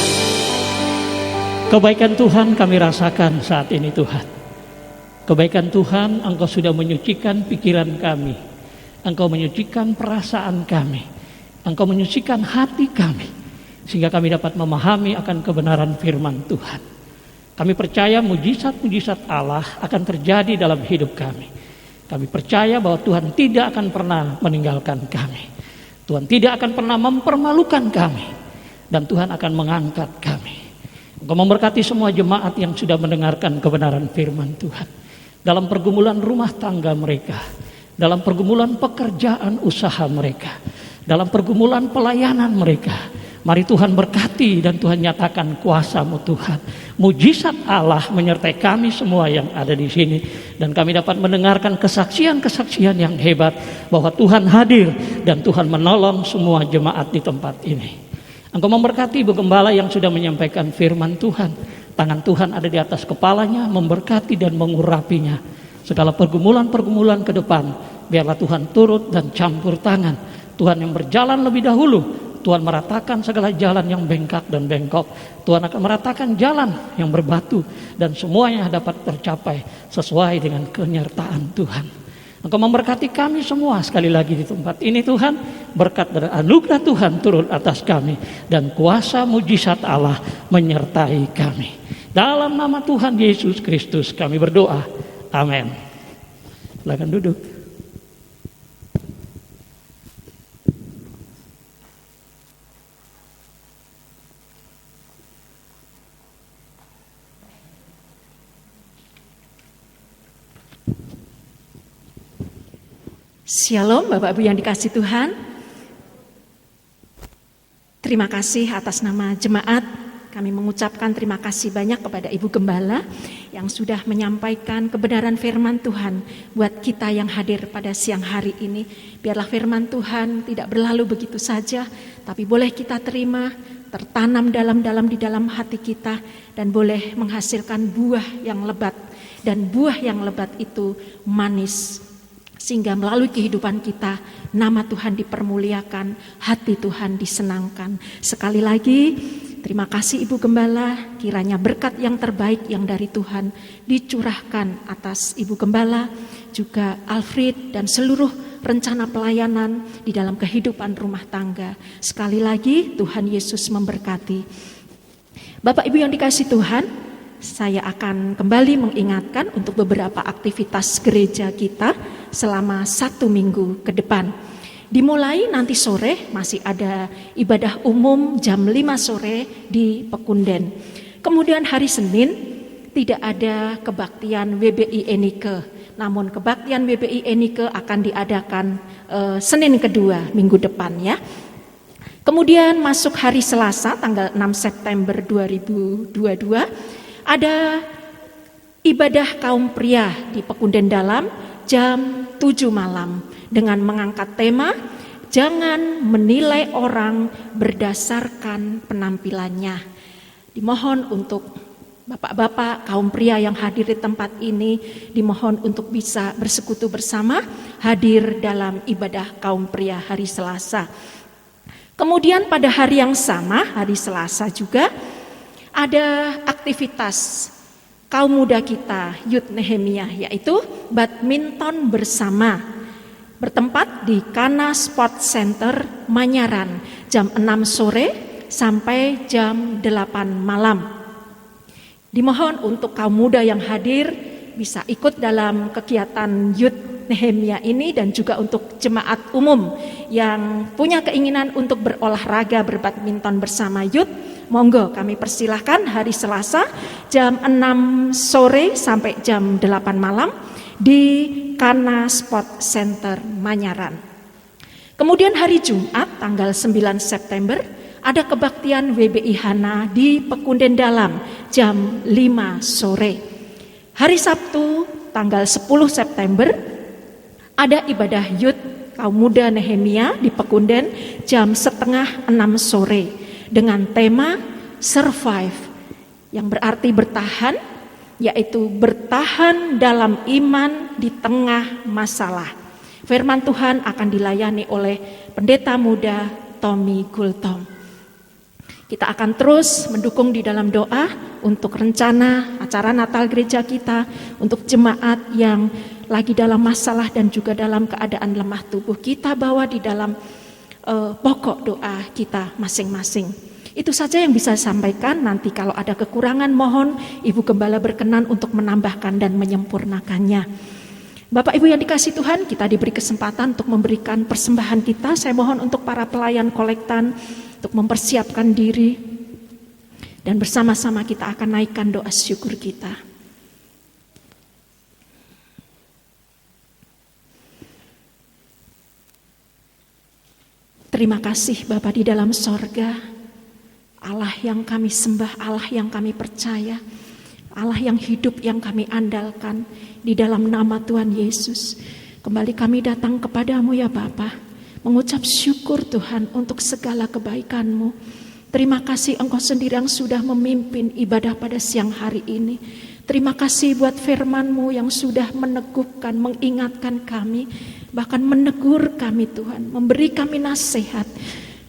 Kebaikan Tuhan kami rasakan saat ini Tuhan. Kebaikan Tuhan, Engkau sudah menyucikan pikiran kami. Engkau menyucikan perasaan kami. Engkau menyucikan hati kami. Sehingga kami dapat memahami akan kebenaran firman Tuhan. Kami percaya mujizat-mujizat Allah akan terjadi dalam hidup kami. Kami percaya bahwa Tuhan tidak akan pernah meninggalkan kami. Tuhan tidak akan pernah mempermalukan kami. Dan Tuhan akan mengangkat kami. Engkau memberkati semua jemaat yang sudah mendengarkan kebenaran firman Tuhan. Dalam pergumulan rumah tangga mereka. Dalam pergumulan pekerjaan usaha mereka. Dalam pergumulan pelayanan mereka. Mari Tuhan berkati dan Tuhan nyatakan kuasa-Mu Tuhan. Mujizat Allah menyertai kami semua yang ada di sini. Dan kami dapat mendengarkan kesaksian-kesaksian yang hebat bahwa Tuhan hadir dan Tuhan menolong semua jemaat di tempat ini. Engkau memberkati Ibu Gembala yang sudah menyampaikan firman Tuhan. Tangan Tuhan ada di atas kepalanya, memberkati dan mengurapinya. Segala pergumulan-pergumulan ke depan, biarlah Tuhan turut dan campur tangan. Tuhan yang berjalan lebih dahulu, Tuhan meratakan segala jalan yang bengkak dan bengkok. Tuhan akan meratakan jalan yang berbatu. Dan semuanya dapat tercapai sesuai dengan kenyertaan Tuhan. Engkau memberkati kami semua sekali lagi di tempat ini Tuhan. Berkat dan anugerah Tuhan turun atas kami. Dan kuasa mujizat Allah menyertai kami. Dalam nama Tuhan Yesus Kristus kami berdoa. Amin. Silakan duduk. Shalom Bapak Ibu yang dikasihi Tuhan. Terima kasih atas nama jemaat. Kami mengucapkan terima kasih banyak kepada Ibu Gembala yang sudah menyampaikan kebenaran firman Tuhan buat kita yang hadir pada siang hari ini. Biarlah firman Tuhan tidak berlalu begitu saja, tapi boleh kita terima, tertanam dalam di dalam hati kita, dan boleh menghasilkan buah yang lebat. Dan buah yang lebat itu manis. Sehingga melalui kehidupan kita, nama Tuhan dipermuliakan, hati Tuhan disenangkan. Sekali lagi, terima kasih Ibu Gembala, kiranya berkat yang terbaik yang dari Tuhan dicurahkan atas Ibu Gembala, juga Alfred dan seluruh rencana pelayanan di dalam kehidupan rumah tangga. Sekali lagi, Tuhan Yesus memberkati. Bapak Ibu yang dikasihi Tuhan, saya akan kembali mengingatkan untuk beberapa aktivitas gereja kita selama 1 minggu ke depan. Dimulai nanti sore masih ada ibadah umum jam 5 sore di Pekunden. Kemudian hari Senin tidak ada kebaktian WBI Enike. Namun kebaktian WBI Enike akan diadakan Senin kedua minggu depan ya. Kemudian masuk hari Selasa tanggal 6 September 2022 ada ibadah kaum pria di Pekunden Dalam jam 7 malam dengan mengangkat tema jangan menilai orang berdasarkan penampilannya. Dimohon untuk bapak-bapak kaum pria yang hadir di tempat ini dimohon untuk bisa bersekutu bersama hadir dalam ibadah kaum pria hari Selasa. Kemudian pada hari yang sama hari Selasa juga ada aktivitas kaum muda kita Youth Nehemia, yaitu badminton bersama bertempat di Kana Sport Center Manyaran jam 6 sore sampai jam 8 malam. Dimohon untuk kaum muda yang hadir bisa ikut dalam kegiatan Youth Nehemia ini dan juga untuk jemaat umum yang punya keinginan untuk berolahraga berbadminton bersama Youth. Monggo kami persilahkan hari Selasa jam 6 sore sampai jam 8 malam di Kana Sport Center Manyaran. Kemudian hari Jumat tanggal 9 September ada kebaktian WBI Hana di Pekunden Dalam jam 5 sore. Hari Sabtu tanggal 10 September ada ibadah Youth kaum muda Nehemia di Pekunden jam setengah 6 sore. Dengan tema survive yang berarti bertahan, yaitu bertahan dalam iman di tengah masalah. Firman Tuhan akan dilayani oleh pendeta muda Tommy Gultom. Kita akan terus mendukung di dalam doa untuk rencana acara Natal gereja kita, untuk jemaat yang lagi dalam masalah dan juga dalam keadaan lemah tubuh. Kita bawa di dalam pokok doa kita masing-masing. Itu saja yang bisa saya sampaikan. Nanti kalau ada kekurangan mohon Ibu Gembala berkenan untuk menambahkan dan menyempurnakannya. Bapak Ibu yang dikasihi Tuhan, kita diberi kesempatan untuk memberikan persembahan kita. Saya mohon untuk para pelayan kolektan untuk mempersiapkan diri. Dan bersama-sama kita akan naikkan doa syukur kita. Terima kasih Bapa di dalam sorga, Allah yang kami sembah, Allah yang kami percaya, Allah yang hidup yang kami andalkan. Di dalam nama Tuhan Yesus, kembali kami datang kepadamu ya Bapa, mengucap syukur Tuhan untuk segala kebaikan-Mu. Terima kasih Engkau sendiri yang sudah memimpin ibadah pada siang hari ini. Terima kasih buat firman-Mu yang sudah meneguhkan, mengingatkan kami, bahkan menegur kami Tuhan, memberi kami nasihat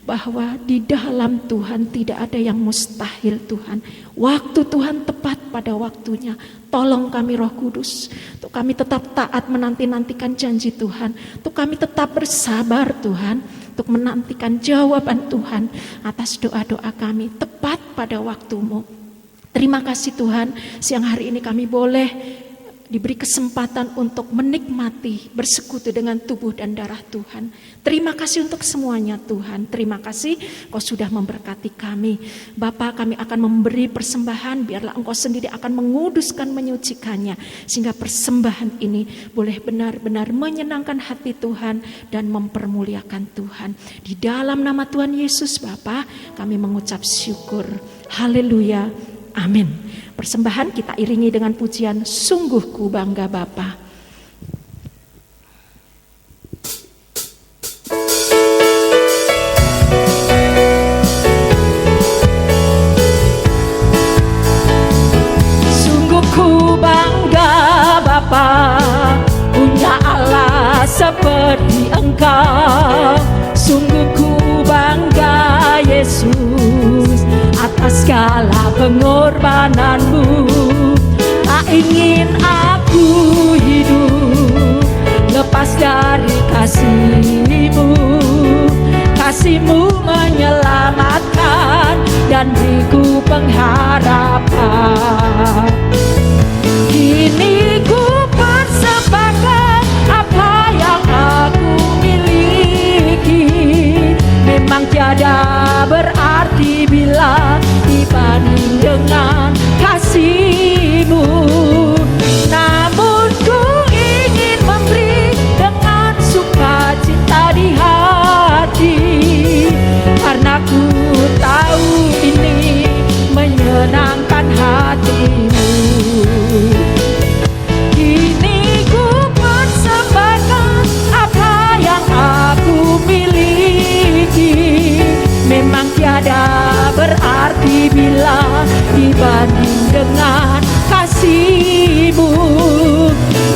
bahwa di dalam Tuhan tidak ada yang mustahil Tuhan. Waktu Tuhan tepat pada waktunya. Tolong kami Roh Kudus, untuk kami tetap taat menanti-nantikan janji Tuhan, untuk kami tetap bersabar Tuhan, untuk menantikan jawaban Tuhan atas doa-doa kami tepat pada waktu-Mu. Terima kasih Tuhan, siang hari ini kami boleh diberi kesempatan untuk menikmati, bersekutu dengan tubuh dan darah Tuhan. Terima kasih untuk semuanya Tuhan. Terima kasih Kau sudah memberkati kami. Bapa, kami akan memberi persembahan, biarlah Engkau sendiri akan menguduskan, menyucikannya, sehingga persembahan ini boleh benar-benar menyenangkan hati Tuhan dan mempermuliakan Tuhan. Di dalam nama Tuhan Yesus Bapa, kami mengucap syukur. Haleluya. Amin. Persembahan kita iringi dengan pujian Sungguh Ku Bangga Bapa. Sungguh ku bangga Bapa, punya Allah seperti Engkau. Sungguh ku bangga Yesus atas segala pengorbanan-Mu. Tak ingin aku hidup lepas dari kasih-Mu. Kasih-Mu menyelamatkan dan beriku pengharapan. Kini ku persembahkan apa yang aku miliki. Memang tiada berarti bila dibanding dengan kasih-Mu. Namun ku ingin memberi dengan sukacita di hati, karena ku tahu ini menyenangkan hati-Mu. Kini ku persembahkan apa yang aku miliki. Memang tiada berarti bila dibanding dengan kasih-Mu.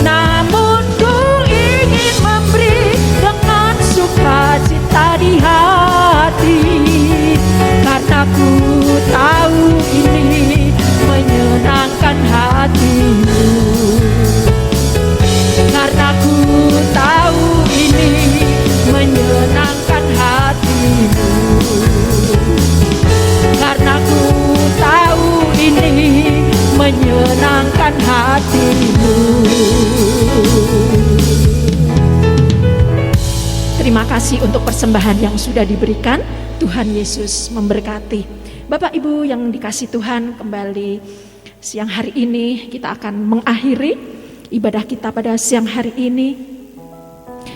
Namun ku ingin memberi dengan sukacita di hati, karena ku tahu ini menyenangkan hati-Mu. Karena ku tahu ini menyenangkan hati-Mu. Karena ku tahu ini menyenangkan hati-Mu. Terima kasih untuk persembahan yang sudah diberikan. Tuhan Yesus memberkati. Bapak Ibu yang dikasihi Tuhan, kembali siang hari ini kita akan mengakhiri ibadah kita pada siang hari ini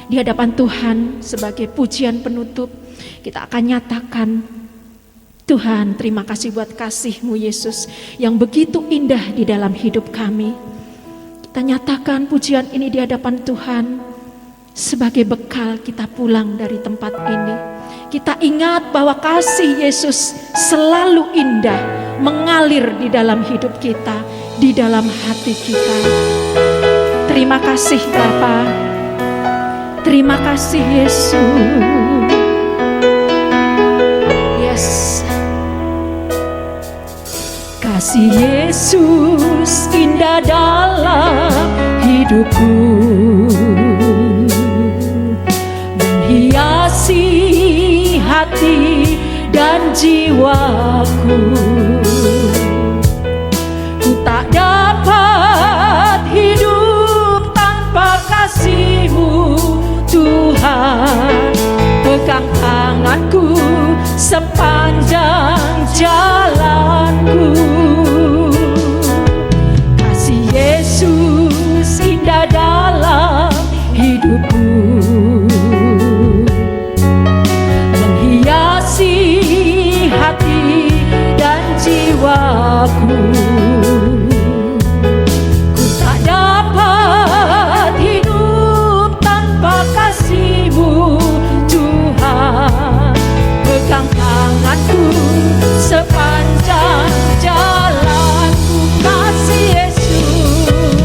di hadapan Tuhan sebagai pujian penutup. Kita akan nyatakan, Tuhan, terima kasih buat kasih-Mu Yesus yang begitu indah di dalam hidup kami. Kita nyatakan pujian ini di hadapan Tuhan sebagai bekal kita pulang dari tempat ini. Kita ingat bahwa kasih Yesus selalu indah mengalir di dalam hidup kita, di dalam hati kita. Terima kasih Bapa. Terima kasih Yesus. Yes. Kasih Yesus indah dalam hidupku, menghiasi hati dan jiwaku. Ku tak dapat hidup tanpa kasih sepanjang jalanku. Kasih Yesus indah dalam hidupku, menghiasi hati dan jiwaku. Ku tak dapat hidup tanpa kasih-Mu Tuhan. Pegang tanganku sepanjang jalanku. Kasih Yesus,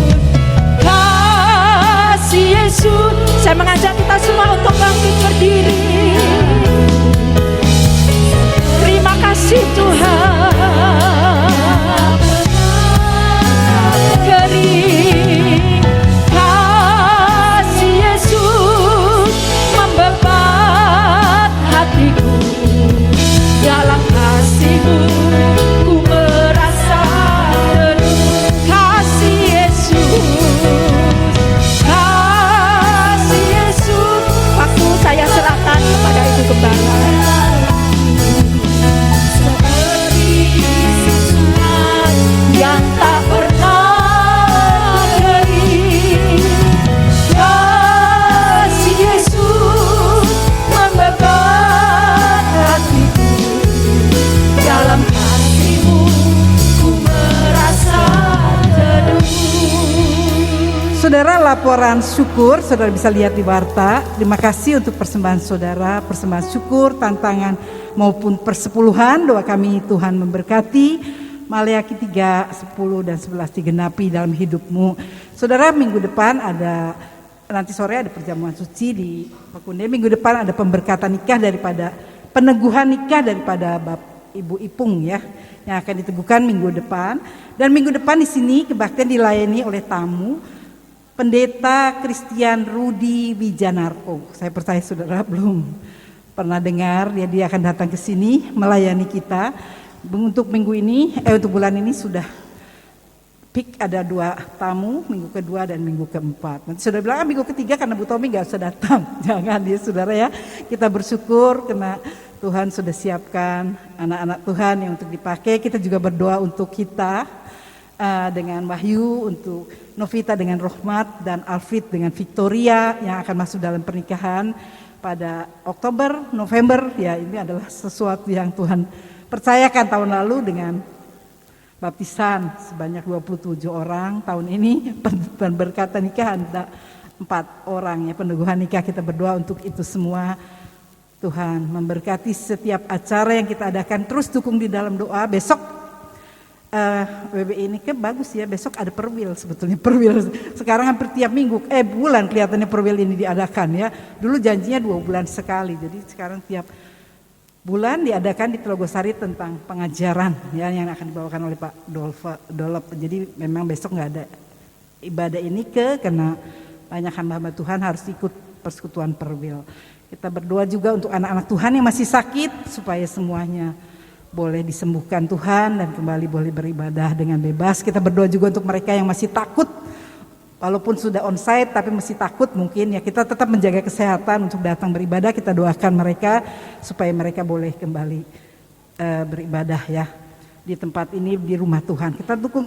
kasih Yesus. Saya mengajak kita semua untuk bangkit berdiri. Terima kasih Tuhan. Kering kasih Yesus membebat hatiku. Dalam kasih-Mu ku merasa teduh. Kasih Yesus, kasih Yesus. Waktu saya serahkan kepada Ibu Gembala. Seperti sungai yang tak pernah kering. Kasih Yesus membebat hatiku. Dalam kasih-Mu ku merasa teduh. Saudara, laporan syukur saudara bisa lihat di warta. Terima kasih untuk persembahan saudara, persembahan syukur, tantangan maupun persepuluhan. Doa kami Tuhan memberkati. Maleakhi 3, 10 dan 11 digenapi dalam hidupmu. Saudara, minggu depan ada, nanti sore ada perjamuan suci di Pakunde. Minggu depan ada pemberkatan nikah daripada, peneguhan nikah daripada Ibu Ipung ya, yang akan diteguhkan minggu depan. Dan minggu depan di sini kebaktian dilayani oleh tamu Pendeta Christian Rudi Wijanarko. Saya percaya saudara belum pernah dengar dia akan datang ke sini melayani kita. Untuk minggu ini, untuk bulan ini sudah pick ada 2 tamu, minggu kedua dan minggu keempat. Nanti saudara bilang minggu ketiga karena Bu Tommy gak usah datang. Jangan ya saudara ya. Kita bersyukur karena Tuhan sudah siapkan anak-anak Tuhan yang untuk dipakai. Kita juga berdoa untuk kita dengan Wahyu, untuk Novita dengan Rohmat, dan Alfred dengan Victoria yang akan masuk dalam pernikahan pada Oktober, November. Ya, ini adalah sesuatu yang Tuhan percayakan tahun lalu dengan baptisan sebanyak 27 orang. Tahun ini berkata nikah ada 4 orang ya, peneguhan nikah. Kita berdoa untuk itu semua. Tuhan memberkati setiap acara yang kita adakan. Terus dukung di dalam doa. Besok WBI ini kan bagus ya, besok ada perwil sebetulnya. Perwil sekarang hampir tiap minggu, bulan kelihatannya perwil ini diadakan ya. Dulu janjinya 2 bulan sekali, jadi sekarang tiap bulan diadakan di Telogosari tentang pengajaran ya, yang akan dibawakan oleh Pak Dolop. Jadi memang besok nggak ada ibadah ini karena banyak hamba-hamba Tuhan harus ikut persekutuan perwil. Kita berdoa juga untuk anak-anak Tuhan yang masih sakit supaya semuanya boleh disembuhkan Tuhan dan kembali boleh beribadah dengan bebas. Kita berdoa juga untuk mereka yang masih takut, walaupun sudah onsite tapi masih takut mungkin ya, kita tetap menjaga kesehatan untuk datang beribadah. Kita doakan mereka supaya mereka boleh kembali beribadah ya di tempat ini, di rumah Tuhan.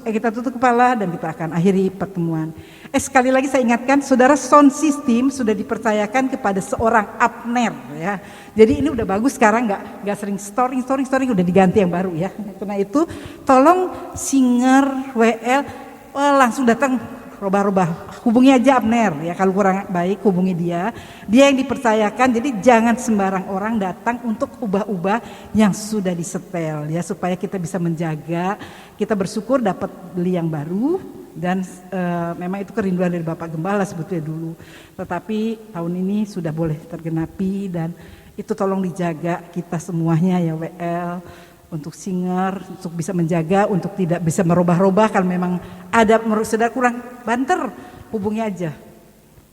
Kita tutup kepala dan kita akan akhiri pertemuan. Sekali lagi saya ingatkan, saudara, sound system sudah dipercayakan kepada seorang Abner ya. Jadi ini udah bagus sekarang, nggak sering storing, udah diganti yang baru ya. Karena itu tolong singer WL langsung datang robah-robah, hubungi aja Abner ya. Kalau kurang baik hubungi dia yang dipercayakan. Jadi jangan sembarang orang datang untuk ubah-ubah yang sudah disetel ya, supaya kita bisa menjaga. Kita bersyukur dapat beli yang baru. Dan memang itu kerinduan dari Bapak Gembala sebetulnya dulu, tetapi tahun ini sudah boleh tergenapi. Dan itu tolong dijaga kita semuanya ya WL, untuk singer, untuk bisa menjaga, untuk tidak bisa merubah-rubah. Kalau memang ada saudara kurang banter, hubungi aja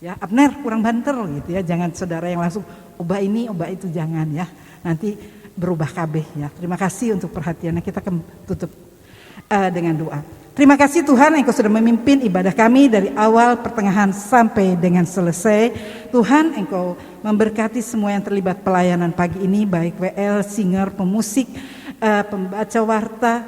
ya, Abner kurang banter gitu ya. Jangan saudara yang langsung ubah ini ubah itu, jangan ya, nanti berubah kabeh ya. Terima kasih untuk perhatiannya. Kita tutup dengan doa. Terima kasih Tuhan, Engkau sudah memimpin ibadah kami dari awal, pertengahan, sampai dengan selesai. Tuhan, Engkau memberkati semua yang terlibat pelayanan pagi ini, baik WL, singer, pemusik, pembaca warta,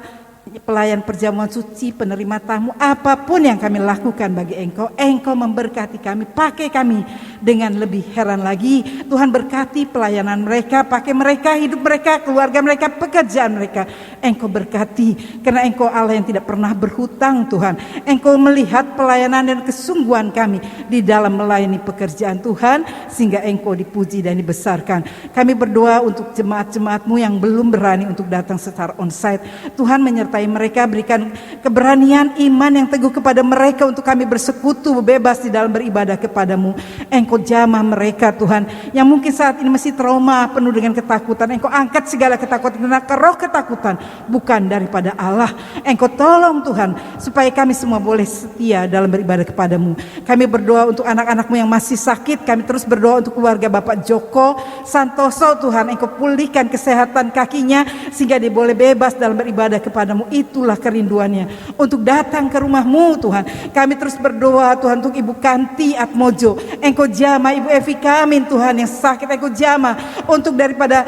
pelayan perjamuan suci, penerima tamu, apapun yang kami lakukan bagi Engkau, Engkau memberkati kami, pakai kami dengan lebih heran lagi. Tuhan berkati pelayanan mereka, pakai mereka, hidup mereka, keluarga mereka, pekerjaan mereka. Engkau berkati, karena Engkau Allah yang tidak pernah berhutang Tuhan. Engkau melihat pelayanan dan kesungguhan kami di dalam melayani pekerjaan Tuhan, sehingga Engkau dipuji dan dibesarkan. Kami berdoa untuk jemaat-jemaat-Mu yang belum berani untuk datang secara onsite. Tuhan menyertai mereka, berikan keberanian iman yang teguh kepada mereka untuk kami bersekutu bebas di dalam beribadah kepadamu. Engkau jamah mereka Tuhan, yang mungkin saat ini masih trauma, penuh dengan ketakutan. Engkau angkat segala ketakutan, karena roh ketakutan bukan daripada Allah. Engkau tolong Tuhan, supaya kami semua boleh setia dalam beribadah kepadamu. Kami berdoa untuk anak-anakmu yang masih sakit. Kami terus berdoa untuk keluarga Bapak Joko Santoso Tuhan. Engkau pulihkan kesehatan kakinya, sehingga dia boleh bebas dalam beribadah kepadamu. Itulah kerinduannya, untuk datang ke rumahmu Tuhan. Kami terus berdoa Tuhan untuk Ibu Kanti Atmojo. Engkau jamah Ibu Evi Kamin Tuhan yang sakit. Engkau jamah untuk daripada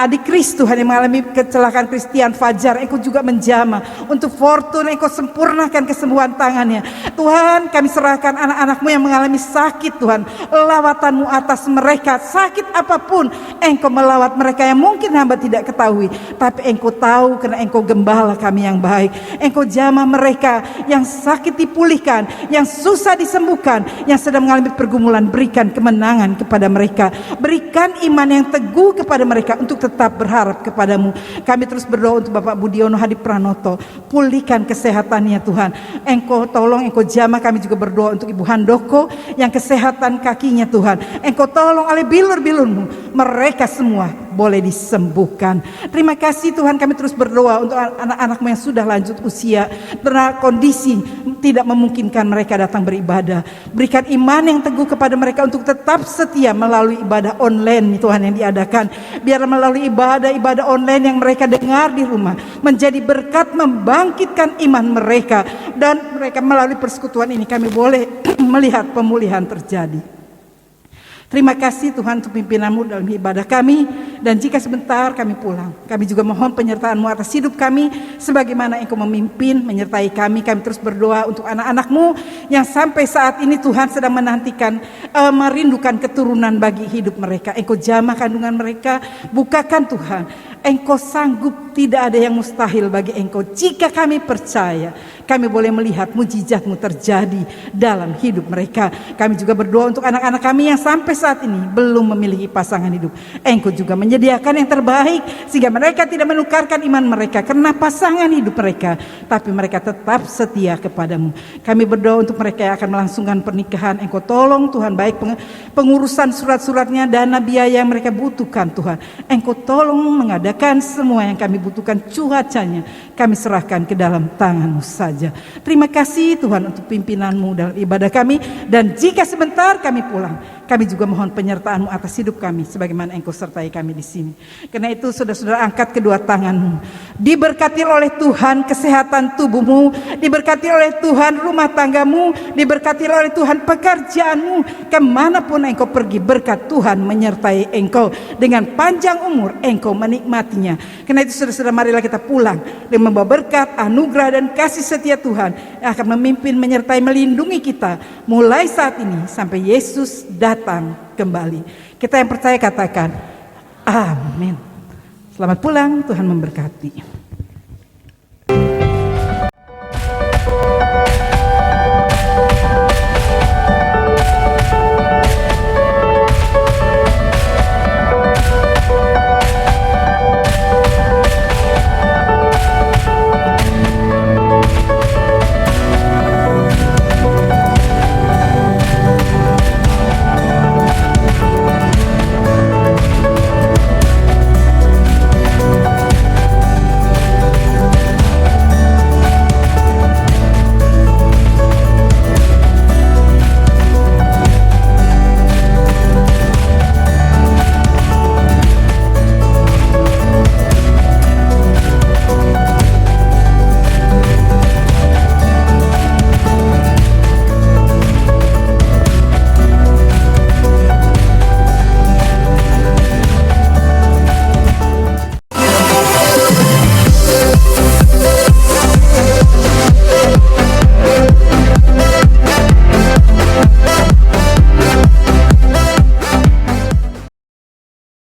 adik Kris Tuhan yang mengalami kecelakaan, Christian Fajar. Engkau juga menjamah untuk Fortune. Engkau sempurnakan kesembuhan tangannya Tuhan. Kami serahkan anak-anakmu yang mengalami sakit Tuhan. Lawatanmu atas mereka, sakit apapun Engkau melawat mereka yang mungkin hamba tidak ketahui, tapi Engkau tahu, karena Engkau gembala kami yang baik. Engkau jamah mereka yang sakit dipulihkan, yang susah disembuhkan, yang sedang mengalami pergumulan. Berikan kemenangan kepada mereka, berikan iman yang teguh kepada mereka untuk tetap berharap kepadamu. Kami terus berdoa untuk Bapak Budiono Hadi Pranoto, pulihkan kesehatannya Tuhan. Engkau tolong, Engkau jamah. Kami juga berdoa untuk Ibu Handoko yang kesehatan kakinya Tuhan. Engkau tolong oleh bilur-bilurmu, mereka semua boleh disembuhkan. Terima kasih Tuhan. Kami terus berdoa untuk anak-anakmu yang sudah lanjut usia, karena kondisi tidak memungkinkan mereka datang beribadah. Berikan iman yang teguh kepada mereka untuk tetap setia melalui ibadah online Tuhan yang diadakan. Biar melalui ibadah online yang mereka dengar di rumah menjadi berkat, membangkitkan iman mereka, dan mereka melalui persekutuan ini kami boleh melihat pemulihan terjadi. Terima kasih Tuhan untuk pimpinanmu dalam ibadah kami. Dan jika sebentar kami pulang, kami juga mohon penyertaan-Mu atas hidup kami, sebagaimana Engkau memimpin, menyertai kami. Kami terus berdoa untuk anak-anak-Mu yang sampai saat ini Tuhan sedang menantikan, merindukan keturunan bagi hidup mereka. Engkau jamah kandungan mereka, bukakan Tuhan. Engkau sanggup, tidak ada yang mustahil bagi Engkau. Jika kami percaya, kami boleh melihat mujizat-Mu terjadi dalam hidup mereka. Kami juga berdoa untuk anak-anak kami yang sampai saat ini belum memiliki pasangan hidup. Engkau juga menyediakan yang terbaik, sehingga mereka tidak menukarkan iman mereka karena pasangan hidup mereka, tapi mereka tetap setia kepadamu. Kami berdoa untuk mereka yang akan melangsungkan pernikahan. Engkau tolong Tuhan, baik pengurusan surat-suratnya, dana biaya yang mereka butuhkan Tuhan. Engkau tolong mengadakan semua yang kami butuhkan, cuacanya kami serahkan ke dalam tangan-Mu saja. Terima kasih Tuhan untuk pimpinan-Mu dalam ibadah kami. Dan jika sebentar kami pulang, kami juga mohon penyertaan-Mu atas hidup kami, sebagaimana Engkau sertai kami di sini. Karena itu saudara-saudara, angkat kedua tangan-Mu. Diberkati oleh Tuhan kesehatan tubuhmu, diberkati oleh Tuhan rumah tanggamu, diberkati oleh Tuhan pekerjaanmu. Kemanapun engkau pergi, berkat Tuhan menyertai engkau. Dengan panjang umur engkau menikmatinya. Karena itu saudara-saudara, marilah kita pulang dengan membawa berkat, anugerah dan kasih setia Tuhan yang akan memimpin, menyertai, melindungi kita mulai saat ini sampai Yesus datang kembali. Kita yang percaya katakan amin. Selamat pulang, Tuhan memberkati.